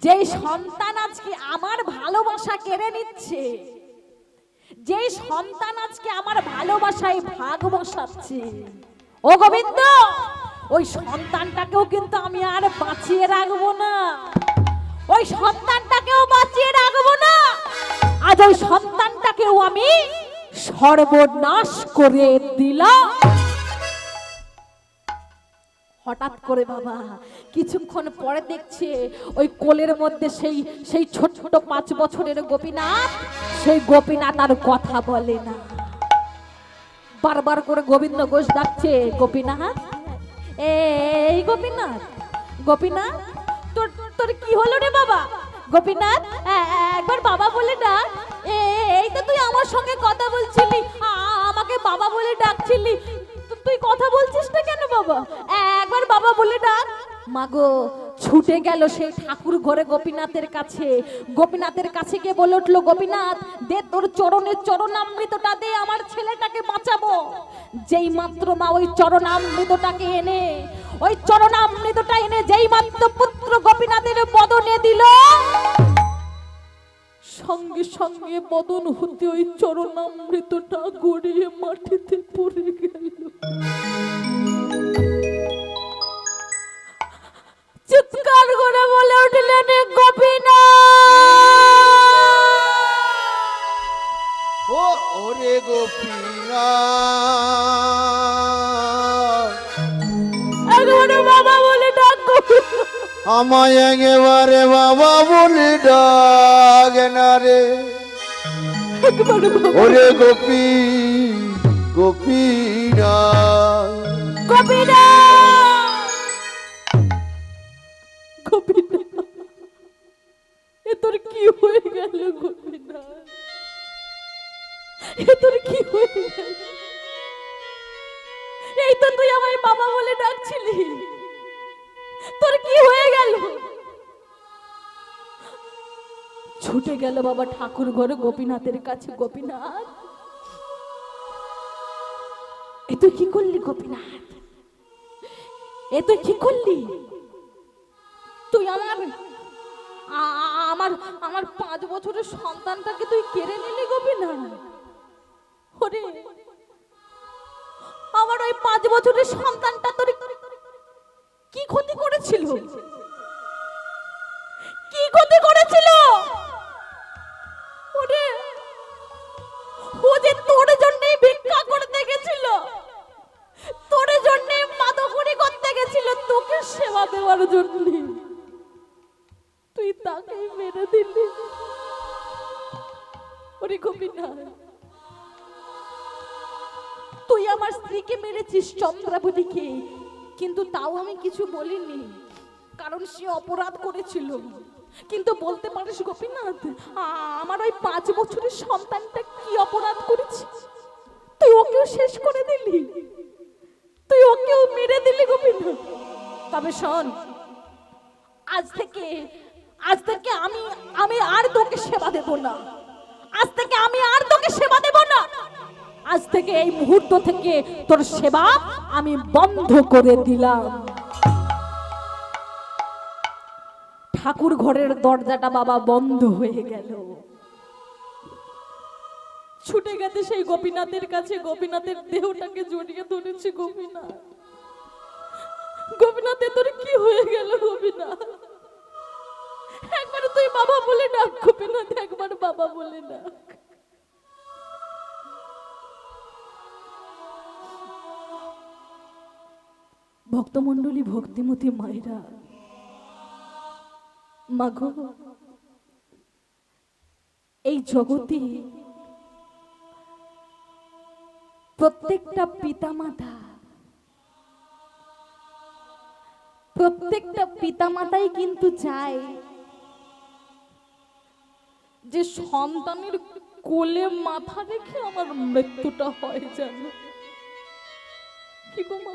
Speaker 1: যে সন্তান আজকে আমার ভালোবাসা কেড়ে নিচ্ছে, যে সন্তান আজকে আমার ভালোবাসায় ভাগ বসাচ্ছে, ও গোবিন্দ, ওই সন্তানটাকেও কিন্তু আমি আর বাঁচিয়ে রাখবো না, ওই সন্তানটাকেও বাঁচিয়ে রাখবো না। আজ ওই সন্তানটাকেও আমি সর্বনাশ করে দিলাম। হঠাৎ করে বাবা কিছুক্ষণ পরে দেখছে ওই কোলের মধ্যে সেই সেই ছোট ছোট 5 বছরের গোপীনাথ, সেই গোপীনাথ আর কথা বলে না। বারবার করে গোবিন্দ ঘোষ ডাকছে, গোপীনাথ, এই গোপীনাথ, গোপীনাথ, তোর তোর কি হলো রে বাবা? গোপীনাথ, একবার বাবা বলে ডাক। এই তো তুই আমার সঙ্গে কথা বলছিলি, আমাকে বাবা বলে ডাকছিলি, তুই কথা বলছিস না কেন বাবা? একবার বাবা বলে ডাক। মাগো, ছুটে গেল সেই ঠাকুর ঘরে গোপীনাথের কাছে। গোপীনাথের কাছে গিয়ে বলে উঠলো, গোপীনাথ দে তোর চরণের চরণামৃতটা দে, আমার ছেলেটাকে বাঁচাবো। যেই মাত্র মা ওই চরণামৃতটাকে এনে, ওই চরণামৃতটা এনে যেই মাত্র পুত্র গোপীনাথের বদনে দিল, সঙ্গে সঙ্গে বদন হতে ওই চরণামৃতটা গড়িয়ে মাটিতে পড়ে গেল। চিৎকার করে বলে উঠলেন, গোপীনাথ,
Speaker 2: ও ওরে গোপীনাথ,
Speaker 1: একেবারে বাবা বলে ডাক।
Speaker 2: আমায় একেবারে বাবা বলে ডাক না রে, ওরে গোপী গোপীনাথ,
Speaker 1: গোপীনাথ, গোপীনাথ, এ তোর কি হয়ে গেল গোপীনাথ? এ তোর কি হয়ে গেল? এই তো তুই আমায় বাবা বলে ডাকছিলি, তোর কি হয়ে গেল? ছুটে গেল বাবা ঠাকুর ঘরে গোপীনাথের কাছে। গোপীনাথ, এ তুই কি করলি গোপীনাথ? এ তুই কি করলি? তুই আমার আমার আমার 5 বছরের সন্তানটাকে তুই কেড়ে নিলি গোপীনাথ। ওরে, আমার ওই 5 বছরের সন্তানটা তোর কি ক্ষতি করেছিল? কি ক্ষতি করেছিল? ওরে, ও যে তোর জন্যই ভিক্ষা করতে গেছিল, তোর জন্যই মাদকুরি করতে গেছিল, তোকে সেবা দেওয়ার জন্য, তুই তাকেই মেরে দিলি। ওরে গোপীনাথ, তুই আমার স্ত্রীকে মেরেছিস, চন্দ্রাবতীকে, কিন্তু তাও আমি কিছু বলিনি, কারণ সে অপরাধ করেছিল। কিন্তু বলতে পারিস গোপীনাথ, আমার ওই 5 বছরের সন্তানটা কি অপরাধ করেছে? তুই ওকেও শেষ করে দিলি, তুই ওকেও মেরে দিলি গোপীনাথ। তবে শোন, আজ থেকে আমি আর তোকে সেবা দেব না। আজ থেকে আমি আর তোকে সেবা দেব না। আজ থেকে এই মুহূর্ত থেকে তোর সেবা আমি বন্ধ করে দিলাম। ঠাকুর ঘরের দরজাটা বাবা বন্ধ হয়ে গেল। ছুটে গেছে সেই গোপীনাথের কাছে, গোপীনাথের দেহটাকে জড়িয়ে ধরেছে। গোপীনাথ, গোপীনাথে তোর কি হয়ে গেল গোপীনাথ? একবার তুই বাবা বলে ডাক গোপীনাথ, একবার বাবা বলে ডাক। ভক্তমণ্ডলী, ভক্তিমতী মায়েরা, মাগো, এই জগতে প্রত্যেকটা পিতামাতাই কিন্তু চায় যে সন্তানের কোলে মাথা রেখে আমার মৃত্যুটা হয় যেন। কি গো মা,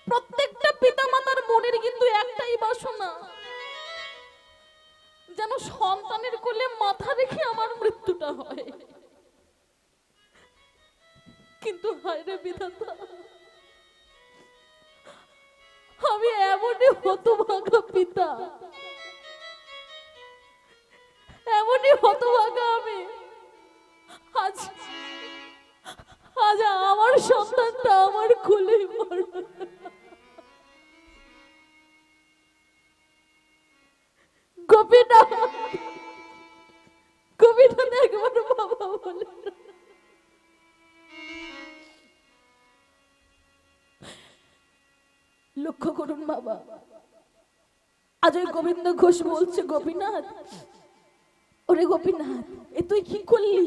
Speaker 1: প্রত্যেকটা পিতামাতার মনের কিন্তু একটাই বাসনা, যেন সন্তানের কোলে মাথা রেখে আমার মৃত্যুটা হয়। কিন্তু হায় রে বিধাতা, আমি এমনই হতভাগা পিতা, এমনই হতভাগা আমি। আজ আমার সন্তানটা আমার কোলে মরে। গোপীনাথ, গোপীনাথ একবার বাবা বলে। লক্ষ্য করুন বাবা, আজ ওই গোবিন্দ ঘোষ বলছে, গোপীনাথ, ওরে গোপীনাথ, এ তুই কি করলি?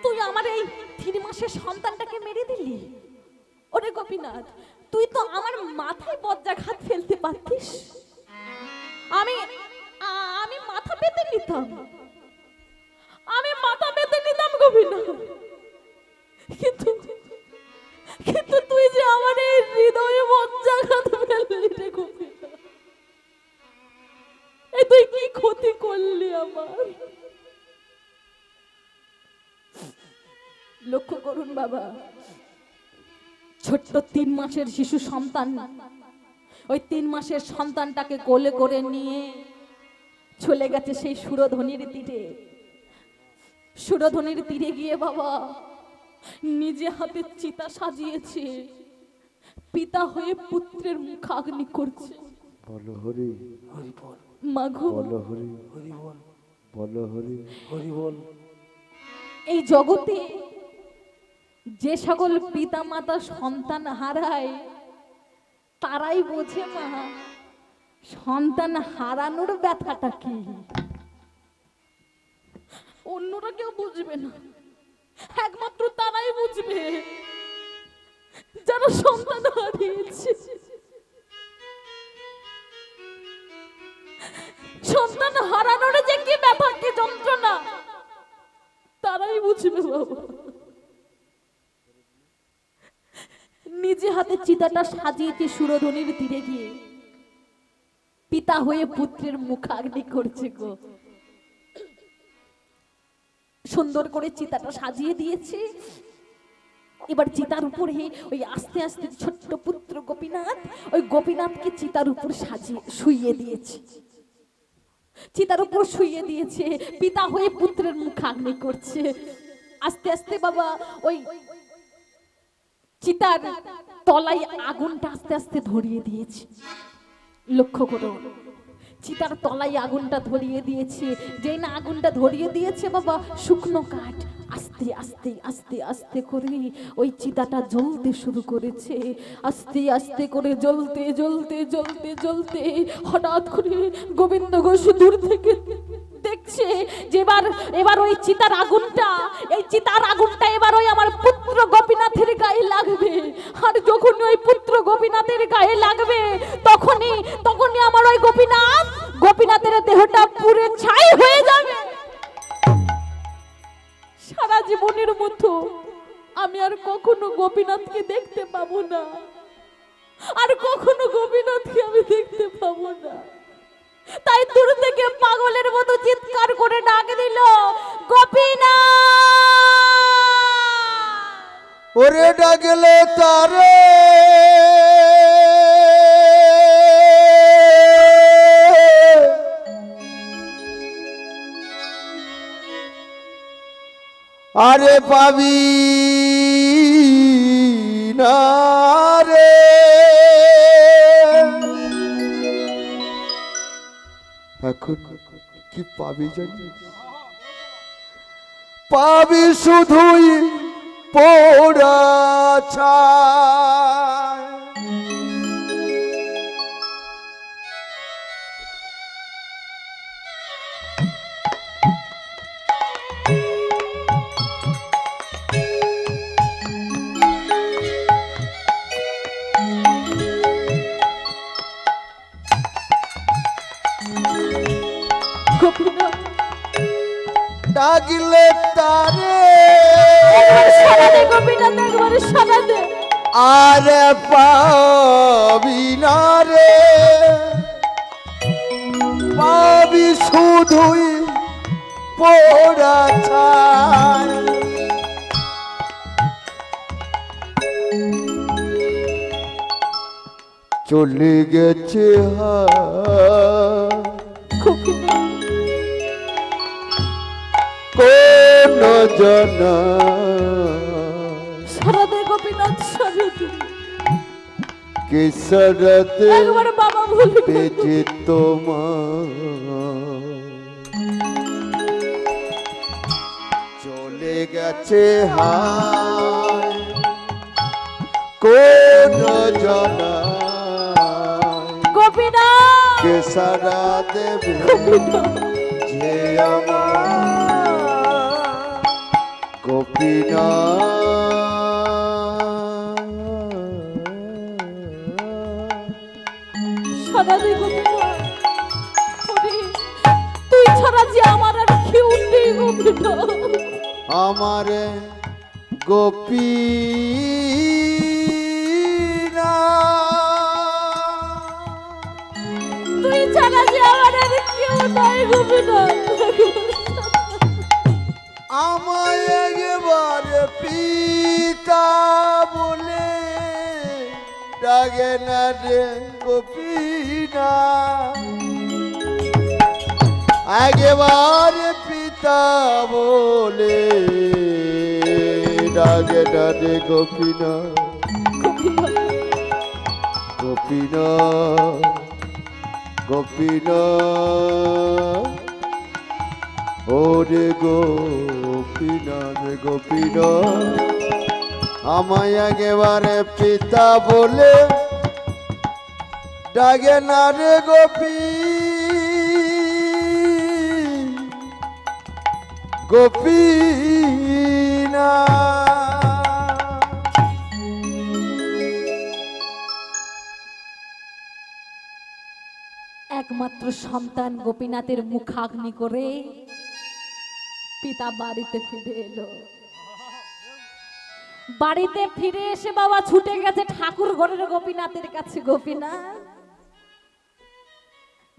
Speaker 1: তুই আমার এই 3 মাসের সন্তানটাকে মেরে দিলি। ওরে গোপীনাথ, তুই তো আমার মাথায় বজ্রাঘাত ফেলতে পারতিস, আমি মাথা পেতে নিতাম, আমি মাথা পেতে নিতাম গোপীনাথ। কিন্তু তুই যে আমার এই হৃদয়ে বজ্রাঘাত ফেললি রে গোপীনাথ, এই তুই কি ক্ষতি করলি আমার? লক্ষ্য করুন বাবা, ছোট্ট 3 মাসের শিশু সন্তান, ওই 3 মাসের সন্তানটাকে কোলে করে নিয়ে চলে গেছে সেই সুরধনির তীরে। সুরধনির তীরে গিয়ে বাবা নিজে হাতে চিতা সাজিয়েছে, পিতা হয়ে পুত্রের মুখাগ্নি করছে।
Speaker 3: বলো হরি হরি বল,
Speaker 1: মাগো
Speaker 3: বলো হরি হরি বল, বলো হরি হরি বল।
Speaker 1: এই জগতে যে সকল পিতা মাতা সন্তান হারায় তারাই বোঝে মা সন্তান হারানোর ব্যথাটা কি। অন্যরা কেউ বুঝবে না, একমাত্র তারাই বুঝবে যারা সন্তান হারিয়েছে। সন্তান হারানোর যে কি ব্যথা, কি যন্ত্রণা, তারাই বুঝবে বাবা। নিজে হাতে চিতাটা সাজিয়েছে সুরধনির তীরে গিয়ে, পিতা হয়ে পুত্রের মুখাগ্নি করছে গো। সুন্দর করে চিতাটা সাজিয়ে দিয়েছে। এবার চিতার উপরে ওই আস্তে আস্তে ছোট্ট পুত্র গোপীনাথ, ওই গোপীনাথকে চিতার উপর সাজিয়ে শুইয়ে দিয়েছে, চিতার উপর শুইয়ে দিয়েছে। পিতা হয়ে পুত্রের মুখাগ্নি করছে। আস্তে আস্তে বাবা ওই চিতার তলায় আগুনটা আস্তে আস্তে ধরিয়ে দিয়েছে। লক্ষ্য করো, চিতার তলায় আগুনটা ধরিয়ে দিয়েছে। যেই না আগুনটা ধরিয়ে দিয়েছে বাবা, শুকনো কাঠ আস্তে আস্তে আস্তে আস্তে করে ওই চিতাটা জ্বলতে শুরু করেছে। আস্তে আস্তে করে জ্বলতে জ্বলতে জ্বলতে জ্বলতে হঠাৎ করে গোবিন্দ ঘোষ দূর থেকে দেখছে যে এবার ওই চিতার আগুনটা, এই চিতার আগুনটা এবার ওই আমার পুত্র গোপী গোপীনাথের গায়ে লাগবে, আর যখন ওই পুত্র গোপীনাথের গায়ে লাগবে তখনই তখনই আমার ওই গোপীনাথের দেহটা পুড়ে ছাই হয়ে যাবে। সারা জীবনের মতো আমি আর কখনো গোপীনাথকে দেখতে পাবো না, আর কখনো গোপীনাথকে আমি দেখতে পাবো না। তাই দূর থেকে পাগলের মতো চিৎকার করে ডাক দিল, গোপীনাথ।
Speaker 2: ওরে ডাকলে তারে আরে পাবি না রে, এখন কি পাবি জানিস? পাবি শুধুই পোড়া ছাই।
Speaker 1: গোপীনাথ,
Speaker 2: ডাকলে তারে
Speaker 1: একবার সাড়া দে গোপীনাথ, একবার সাড়া দে।
Speaker 2: আরে পাবি না রে, পাবি শুধুই পোড়া ছাই। চলে গেছে
Speaker 1: গোপীনাথ,
Speaker 2: কোন জানা
Speaker 1: সাড়া দে গোপীনাথ, সাড়া দে।
Speaker 2: কেসরতে
Speaker 1: একবার বাবা বলবে
Speaker 2: বেজে তোমার চলে গেছে হায়, কোন জানা
Speaker 1: গোপীনাথ,
Speaker 2: কেসরা দেবে
Speaker 1: গোপীনাথ।
Speaker 2: যে আমার গোপীনাথ।
Speaker 1: সাড়া দে গোপীনাথ। ওরে, তুই ছাড়া যে আমার আর কেউ নেই গোপীনাথ।
Speaker 2: আমারে
Speaker 1: তুই ছাড়া যে আমার আর কেউ নাই গোপীনাথ।
Speaker 2: আমায় একবারে পিতা বলে ডাকে না রে গোপীনা, একবারে পিতা বলে ডাকে না রে গোপীনা, গোপীনা গোপীনা ওরে গোপীনা রে গোপীনা, আমায় একেবারে পিতা বলে ডাকে না রে গোপীনা।
Speaker 1: একমাত্র সন্তান গোপীনাথের মুখাগ্নি করে পিতা বাড়িতে ফিরে এলো। বাড়িতে ফিরে এসে বাবা ছুটে গেছে ঠাকুর ঘরের গোপীনাথের কাছে। গোপীনাথ,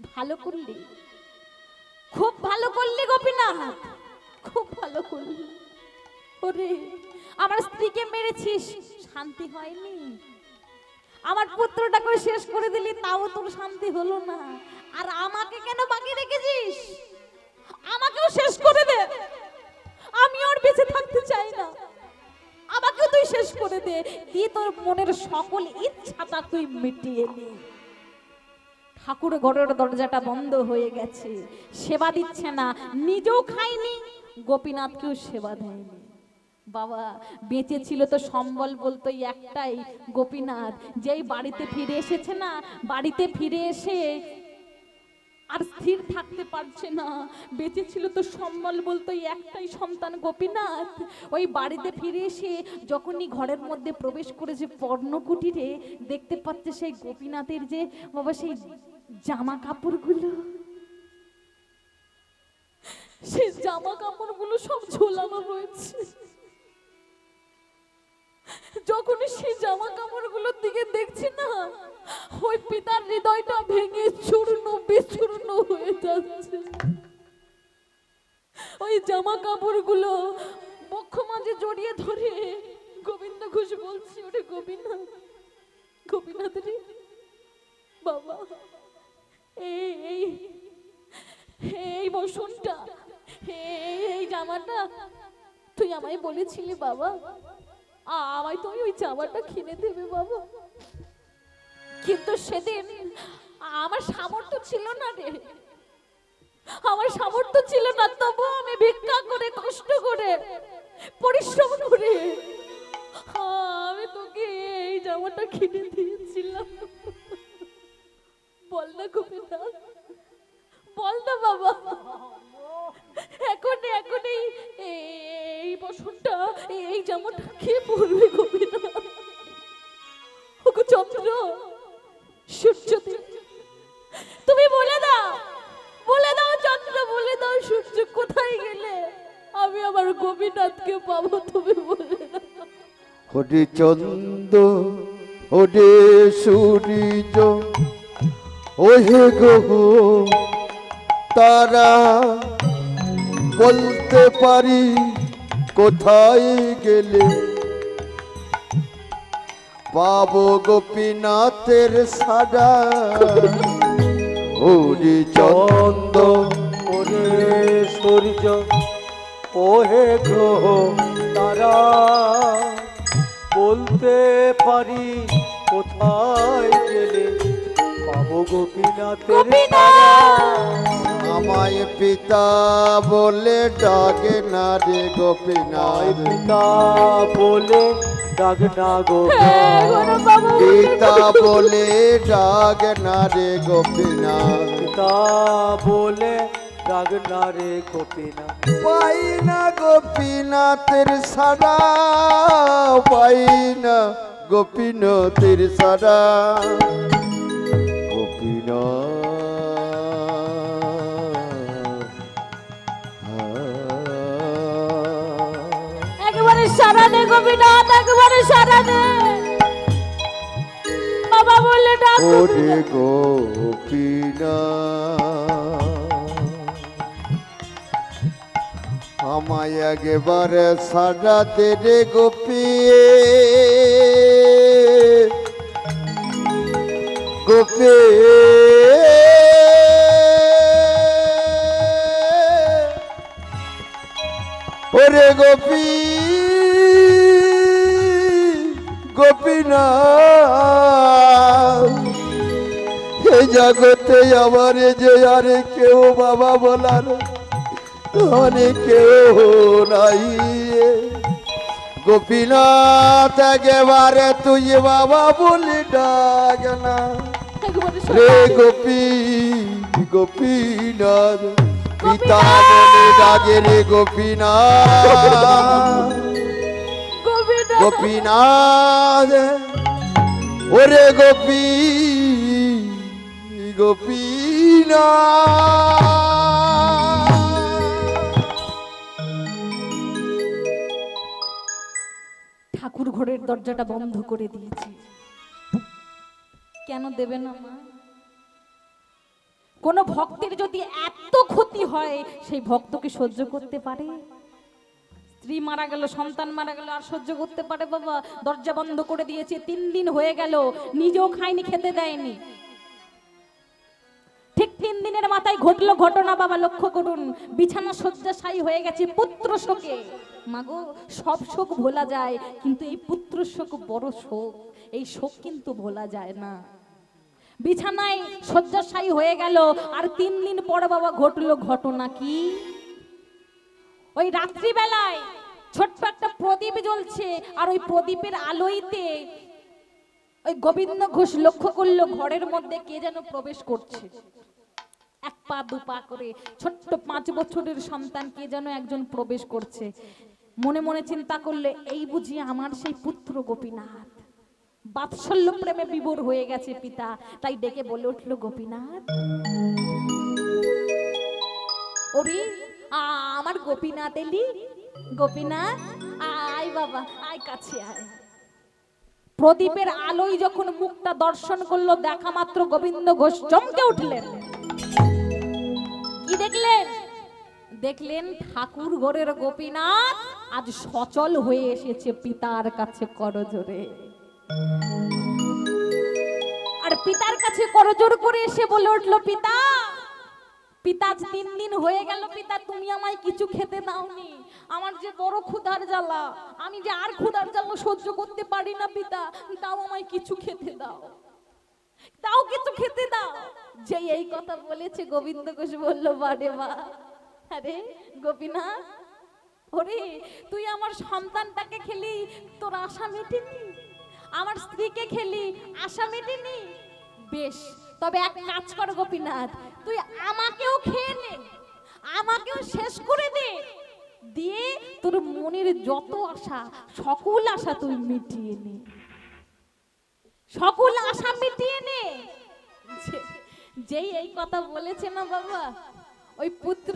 Speaker 1: ভালো করলি, খুব ভালো করলি গোপীনাথ, খুব ভালো করলি। ওরে, আমার স্ত্রীকে মেরেছিস, শান্তি হয়নি। আমার পুত্রটা করে শেষ করে দিলি, তাও তোর শান্তি হলো না। আর আমাকে কেন বাকি রেখেছিস? আমাকেও শেষ করে দে, আমি আর বেঁচে থাকতে চাই না। আমাকেও তুই শেষ করে দে, দিয়ে তোর মনের সকল ইচ্ছাটা তুই মিটিয়ে নে। ঠাকুর ঘরের দরজাটা বন্ধ হয়ে গেছে, সেবা দিচ্ছে না, নিজেও খায়নি, গোপীনাথকেও সেবা দেয়নি। বাবা বেঁচে ছিল তো সম্বল বলতো একটাই, গোপীনাথ। যেই বাড়িতে ফিরে এসেছে না, বাড়িতে ফিরে এসে আর স্থির থাকতে পারছে না। বেঁচে ছিল তো সম্বল বলতো এই একটাই সন্তান গোপীনাথ। ওই বাড়িতে ফিরে এসে যখনই ঘরের মধ্যে প্রবেশ করেছে পর্ণকুটিরে, দেখতে পাচ্ছে সেই গোপীনাথের যে বাবা সেই জামা কাপড়গুলো, সেই জামা কাপড়গুলো সব ঝোলানো রয়েছে। যখনই সেই জামা কাপড়গুলোর দিকে দেখছি না, ওই পিতার হৃদয়টা ভেঙে চূর্ণ বিচূর্ণ হয়ে যাচ্ছে। ওই জামা কাপড়গুলো বক্ষ মাঝে জড়িয়ে ধরে গোবিন্দ ঘোষ বলছি, ওরে গোপীনাথ, গোপীনাথ রে বাবা, এই এই এই বসনটা, এই জামাটা তুই আমায় বলেছিলি বাবা, আমায় তুমি ওই জামাটা কিনে দেবে বাবা, কিন্তু সেদিন আমার সামর্থ্য ছিল না রে, আমার সামর্থ্য ছিল না, তবু আমি ভিক্ষা করে কষ্ট করে পরিশ্রম করে আমি তোকে এই জামাটা কিনে দিয়েছিলাম। বল না গোপীনাথ, বল না বাবা, এখন এখন এই বছরটা এই জামাটা কে পরবে গোপীনাথ? ওগো চন্দ্র, সূর্যদেব, তুমি বলে দাও, বলে দাও চন্দ্র, বলে দাও সূর্য, কোথায় গেলে আমি আমার গোপীনাথকে পাবো? তুমি বলে দাও।
Speaker 2: ওরে চন্দ, ওরে সূর্য, ওহে গ্রহ তারা, বলতে পারি কোথায় গেলে পাবো গোপীনাথের সাজা। ওরে চন্দ,
Speaker 3: ওরে সূর্য, ওহে গ্রহ তারা, বলতে পারি কোথায় গেলে পাবো গোপীনাথের তারা।
Speaker 2: আমায় পিতা বলে ডাকে না রে গোপীনাথ,
Speaker 3: পিতা বলে ডাক না গো,
Speaker 2: পিতা বলে ডাক না রে গোপীনাথ,
Speaker 3: পিতা বলে ডাক না রে গোপীনাথ।
Speaker 2: পাই না গোপীনাথের সারা, পাই না গোপীনাথের সারা, গোপীনাথ
Speaker 1: একবারে সারা দে গোপীনাথ, একবারে সারা দে বাবা বলে ডাক।
Speaker 2: ওরে গোপীনাথ আমায় একবারে সাজা দে রে গোপী, গোপী ওরে গোপী, গোপীনাথ এই জগতে আমার যে আরে কেউ বাবা বলার অনেক কেউ নাই, গোপীনাথ একেবারে তুই বাবা বলে ডাক না রে গোপী, গোপীনাথ পিতা বলে ডাকে রে গোপীনাথ, গোপীনাথ ওরে গোপী, গোপীনাথ।
Speaker 1: ঠাকুর ঘরের দরজাটা বন্ধ করে দিয়েছি, কেন দেবে না মা? কোন ভক্তের যদি এত ক্ষতি হয় সেই ভক্তকে সহ্য করতে পারে? স্ত্রী মারা গেল, সন্তান মারা গেল, আর সহ্য করতে পারে বাবা? দরজা বন্ধ করে দিয়েছে, 3 দিন হয়ে গেল, নিজেও খায়নি, খেতে দেয়নি। ঠিক 3 দিনের মাথায় ঘটলো ঘটনা বাবা, লক্ষ্য করুন, বিছানা শয্যাশায়ী হয়ে গেছে পুত্র শোকে। মাগো, সব শোক ভোলা যায়, কিন্তু এই পুত্র শোক বড় শোক, এই শোক কিন্তু ভোলা যায় না। বিছানায় শয্যাশায়ী হয়ে গেল, আর 3 দিন পরে বাবা ঘটলো ঘটনা কি? ওই রাত্রিবেলায় ছোট্ট একটা প্রদীপ জ্বলছে, আর ওই প্রদীপের আলোইতে ওই গোবিন্দ ঘোষ লক্ষ্য করলো ঘরের মধ্যে কে যেন প্রবেশ করছে। এক পা দুপা করে ছোট্ট 5 বছরের সন্তানকে যেন একজন প্রবেশ করছে। মনে মনে চিন্তা করলে এই বুঝি আমার সেই পুত্র গোপীনাথ। বাৎসল্য প্রেমে বিভোর হয়ে গেছে পিতা, তাই ডেকে বলে উঠল, গোপীনাথ, ওরে আমার গোপীনাথ এলি, গোপীনাথ আয় বাবা আয়, কাছে আয়। প্রদীপের আলোয় যখন মুখটা দর্শন করলো, দেখা মাত্র গোবিন্দ ঘোষ চমকে উঠলেন। কি দেখলেন? দেখলেন ঠাকুর ঘরের গোপীনাথ আজ সচল হয়ে এসেছে পিতার কাছে করজোড়ে। আর পিতার কাছে করজোড় করে এসে বলে উঠলো, পিতা, পিতা 3 দিন হয়ে গেল পিতা, তুমি আমায় কিছু খেতে দাওনি। আমার যে বড় ক্ষুধার জ্বালা, আমি যে আর ক্ষুধার জ্বালা সহ্য করতে পারি না পিতা, তাও আমায় কিছু খেতে দাও, তাও কিছু খেতে দাও। যে এই কথা বলেছে গোবিন্দ ঘোষ বলল, বারে বা, আরে গোপীনাথ, ওরে তুই আমার সন্তানটাকে খেলি, তোর আশা মেটেনি, আমার স্ত্রীকে খেলি, আশা মেটেনি। বেশ, তবে এক কাজ কর গোপীনাথ, তুই আমাকেও খেয়ে নে, আমাকেও শেষ করে দে, দিয়ে তোর মনের যত আশা, সকল আশা তুই মিটিয়ে নে, সকল আশা মিটিয়ে নে। যেই এই কথা বলেছে না বাবা, ওই পুত্র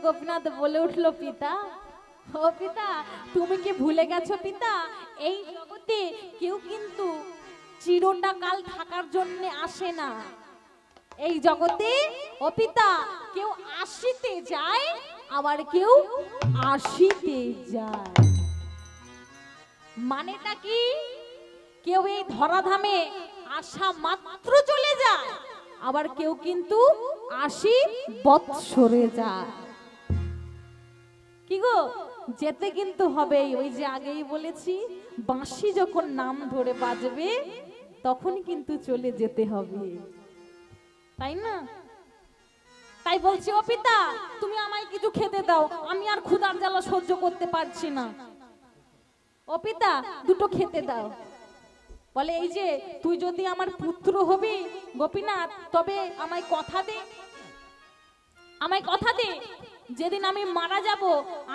Speaker 1: গোপীনাথ বলে উঠলো, পিতা, ও পিতা, তুমি কি ভুলে গেছো পিতা, এই জগতে কেউ কিন্তু চিরটা কাল থাকার জন্য আসে না। এই জগতে ও পিতা কেউ আসিতে যায়, আবার কেউ আসিতে যায়। মানেটা কি? কেউ এই ধরাধামে আসা মাত্র চলে যায়, আবার কেউ কিন্তু 80 বৎসরে যায়। কি গো, যেতে কিন্তু হবেই। ওই যে আগেই বলেছি, বাঁশি যখন নাম ধরে বাজবে তখন কিন্তু চলে যেতে হবে, তাই না? তাই বলছি, ও পিতা, তুমি আমায় কিছু খেতে দাও, আমি আর ক্ষুধার জ্বালা সহ্য করতে পারছি না। ও পিতা, দুটো খেতে দাও। বলে, এই যে তুই যদি আমার পুত্র হবি গোপীনাথ, তবে আমায় কথা দে, আমায় কথা দে, যেদিন আমি মারা যাব,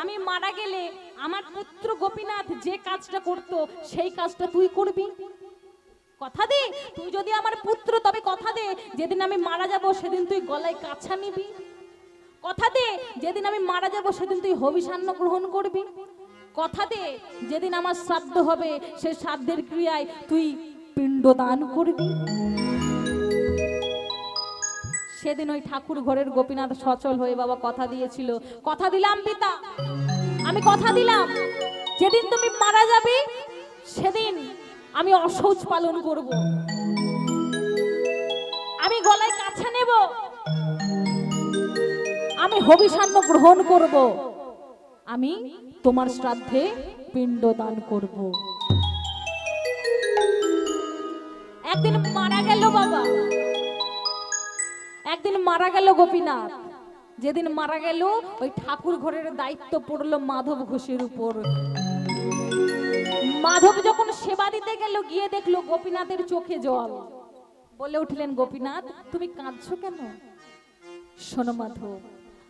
Speaker 1: আমি মারা গেলে আমার পুত্র গোপীনাথ যে কাজটা করতো সেই কাজটা তুই করবি। কথা দে, তুই যদি আমার পুত্র, তবে কথা দে, যেদিন আমি মারা যাব সেদিন তুই গলায় কাছা নিবি। কথা দে, যেদিন আমি মারা যাব সেদিন তুই হবিষান্ন গ্রহণ করবি। কথা দে, যেদিন আমার শ্রাদ্ধ হবে সে শ্রাদ্ধের ক্রিয়ায় তুই পিণ্ডদান করবি। সেদিন ওই ঠাকুর ঘরের গোপীনাথ সচল হয়ে বাবা কথা দিয়েছিল, কথা দিলাম পিতা, আমি কথা দিলাম, যেদিন তুমি মারা যাবে সেদিন আমি অশৌচ পালন করব, আমি গলায় কাছা নেব, আমি হবিষান্ন গ্রহণ করব, আমি তোমার শ্রাদ্ধে পিণ্ডদান করব। একদিন মারা গেল বাবা, একদিন মারা গেল গোপীনাথ। যেদিন মারা গেল, ওই ঠাকুর ঘরের দায়িত্ব পড়লো মাধব ঘোষের উপর। মাধব যখন সেবা দিতে গেল, গিয়ে দেখলো গোপীনাথের চোখে জল। বলে উঠলেন, গোপীনাথ, তুমি কাঁদছো কেন? শোনো মাধব,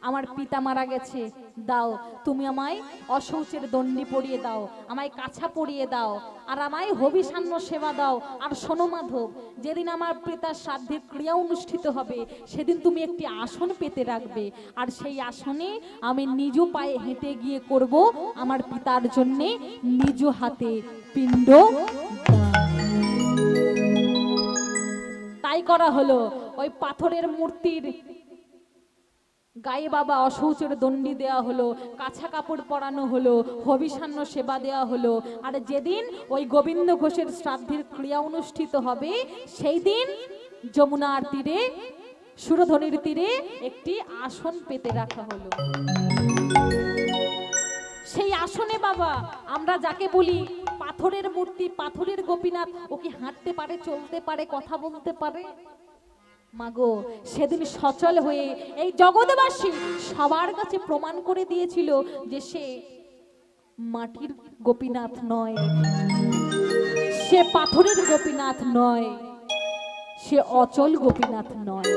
Speaker 1: আমার পিতা মারা গেছে, দাও তুমি আমায় অশৌচের দণ্ডি পরিয়ে দাও, আমায় কাছা পরিয়ে দাও, আর আমায় হবিষান্ন সেবা দাও। আর শোনো মাধব, যেদিন আমার পিতার শ্রাদ্ধের ক্রিয়া অনুষ্ঠিত হবে সেদিন তুমি একটি আসন পেতে রাখবে, আর সেই আসনে আমি নিজ পায়ে হেঁটে গিয়ে করব আমার পিতার জন্যে নিজ হাতে পিণ্ড দান। তাই করা হলো। ওই পাথরের মূর্তির গায়ে বাবা অশৌচের দণ্ডি দেয়া হলো, কাঁচা কাপড় পরানো হলো, হবিষান্ন সেবা দেওয়া হলো। আর যেদিন ওই গোবিন্দ ঘোষের শ্রাদ্ধের ক্রিয়া অনুষ্ঠিত হবে সেই দিন যমুনার তীরে, সুরধনির তীরে একটি আসন পেতে রাখা হলো। সেই আসনে বাবা আমরা যাকে বলি পাথরের মূর্তি, পাথরের গোপীনাথ, ও কি হাঁটতে পারে, চলতে পারে, কথা বলতে পারে? মাগো, সেদিন সচল হয়ে এই জগৎবাসী সবার কাছে প্রমাণ করে দিয়েছিল যে সে মাটির গোপীনাথ নয়, সে পাথরের গোপীনাথ নয়, সে অচল গোপীনাথ নয়।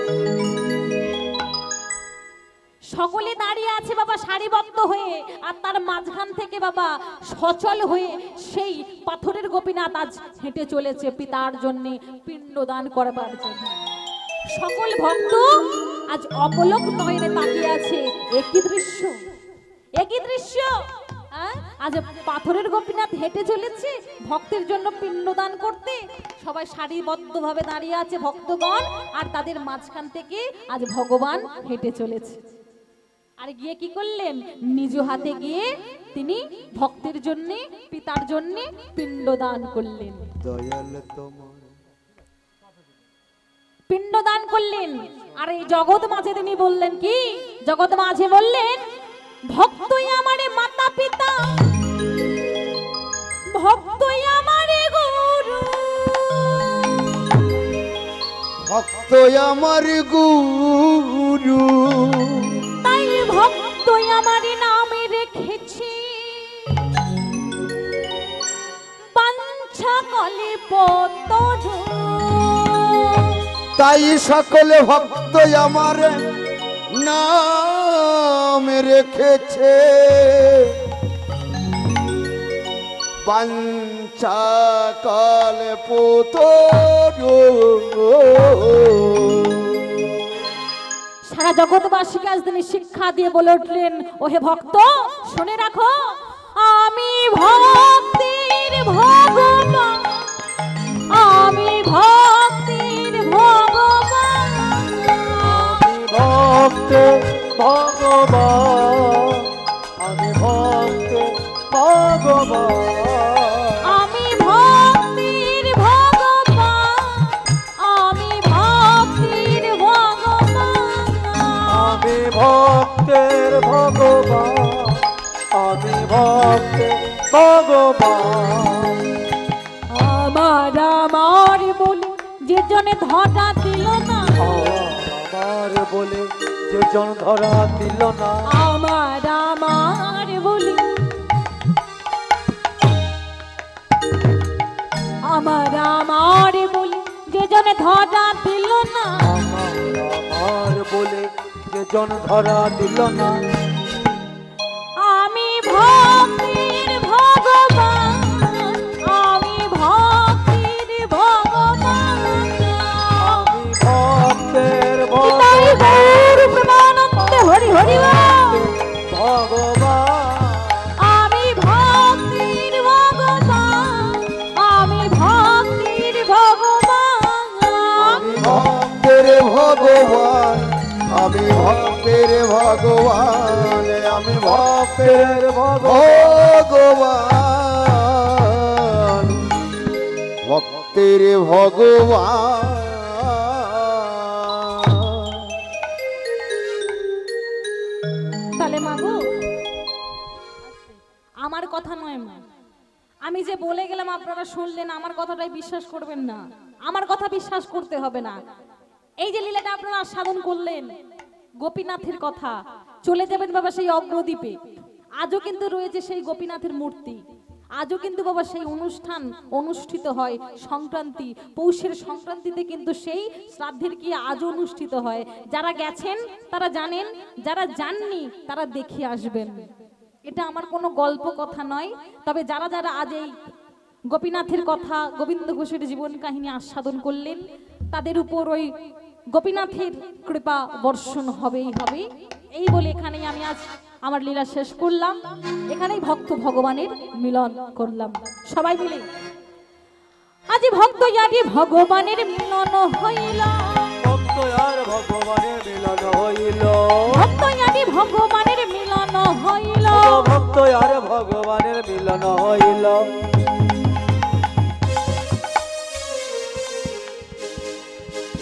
Speaker 1: সকলে দাঁড়িয়ে আছে বাবা সারিবদ্ধ হয়ে, আর তার মাঝখান থেকে বাবা সচল হয়ে সেই পাথরের গোপীনাথ আজ হেঁটে চলেছে পিতার জন্য পিণ্ডদান করবার জন্য। সকল ভক্ত আজ অপলক নয়নে তাকিয়ে আছে। একই দৃশ্য, একই দৃশ্য। আজ পাথরের গোপীনাথ হেঁটে চলেছে ভক্তের জন্য পিণ্ডদান করতে। সবাই সারিবদ্ধভাবে দাঁড়িয়ে আছে ভক্তগণ, আর তাদের মাঝখান থেকে আজ ভগবান হেঁটে চলেছে। আর গিয়ে কি করলেন? নিজ হাতে গিয়ে তিনি ভক্তের জন্য পিতার জন্য পিণ্ডদান করলেন,
Speaker 2: দয়াল তোমার
Speaker 1: পিণ্ডদান করলেন। আর এই জগৎ মাঝে তিনি বললেন কি? জগৎ মাঝে বললেন, ভক্তই আমারে মাতা পিতা, ভক্তই আমারে গুরু,
Speaker 2: ভক্ত আমার গুরু,
Speaker 1: তাই ভক্তই আমারে নামে রেখেছি বাঞ্ছা কলে পতরু।
Speaker 2: তাই সকলে ভক্ত আমার নাম রেখেছে বাঞ্ছা কালে পুতরু।
Speaker 1: সারা জগৎবাসীকে আজ তিনি শিক্ষা দিয়ে বলে উঠলেন, ওহে ভক্ত শুনে রাখো, আমি ভক্তির ভগবান, আমি ভক্তির ভগবান,
Speaker 3: আমি ভক্ত ভগবান, আমি ভক্ত ভগবান,
Speaker 1: আমি ভক্তির ভগবান, আমি ভক্তির ভগবান,
Speaker 3: আমি ভক্তের ভগবান, আমি ভক্তের ভগবান।
Speaker 1: আমার আমার বলি যে জনে ধরা দিল না,
Speaker 3: আমার বলে যে জন ধরা দিল না,
Speaker 1: আমার আমার বলি, আমার আমার বলি যে জনে ধরা দিল না,
Speaker 3: আমার বলে যে জন ধরা দিল না,
Speaker 1: আমি ভক্তির ভগবান, আমি ভক্তির ভগবান,
Speaker 3: আমি ভক্তের
Speaker 1: পিতাই গৌর প্রেমানন্দে হরি হরি বল।
Speaker 3: ভগবান,
Speaker 1: আমি ভক্তির ভগবান, আমি ভক্তির ভগবান,
Speaker 2: আমি ভক্তের ভগবান, আমি ভক্তের ভগবান, আমি ভক্তের ভগবান, ভক্তের ভগবান।
Speaker 1: তাহলে মাগো আমার কথা নয় মা, আমি যে বলে গেলাম আপনারা শুনলেন, আমার কথাটাই বিশ্বাস করবেন না, আমার কথা বিশ্বাস করতে হবে না। এই যে লীলাটা আপনারা সাধন করলেন, গোপীনাথের কথা, চলে যাবেন বাবা সেই অগ্রদ্বীপে, আজও কিন্তু রয়েছে সেই গোপীনাথের মূর্তি, আজও কিন্তু বাবা সেই অনুষ্ঠান অনুষ্ঠিত হয়। সংক্রান্তি, পৌষের সংক্রান্তিতে কিন্তু সেই শ্রাদ্ধের কি আজও অনুষ্ঠিত হয়। যারা গেছেন তারা জানেন, যারা যাননি তারা দেখে আসবেন। এটা আমার কোনো গল্প কথা নয়। তবে যারা যারা আজ এই গোপীনাথের কথা, গোবিন্দ ঘোষের জীবন কাহিনী আস্বাদন করলেন, তাদের উপর ওই গোপীনাথের কৃপা বর্ষণ হবেই হবে। এই বলে এখানেই আমি আজ আমার লীলা শেষ করলাম, এখানেই ভক্ত ভগবানের মিলন করলাম সবাই মিলে। আজ ভক্ত জাতি ভগবানের মিলন হইল,
Speaker 3: ভক্ত আর ভগবানের মিলন হইল,
Speaker 1: ভক্ত জাতি ভগবানের মিলন হইল,
Speaker 3: ভক্ত আর ভগবানের মিলন হইল।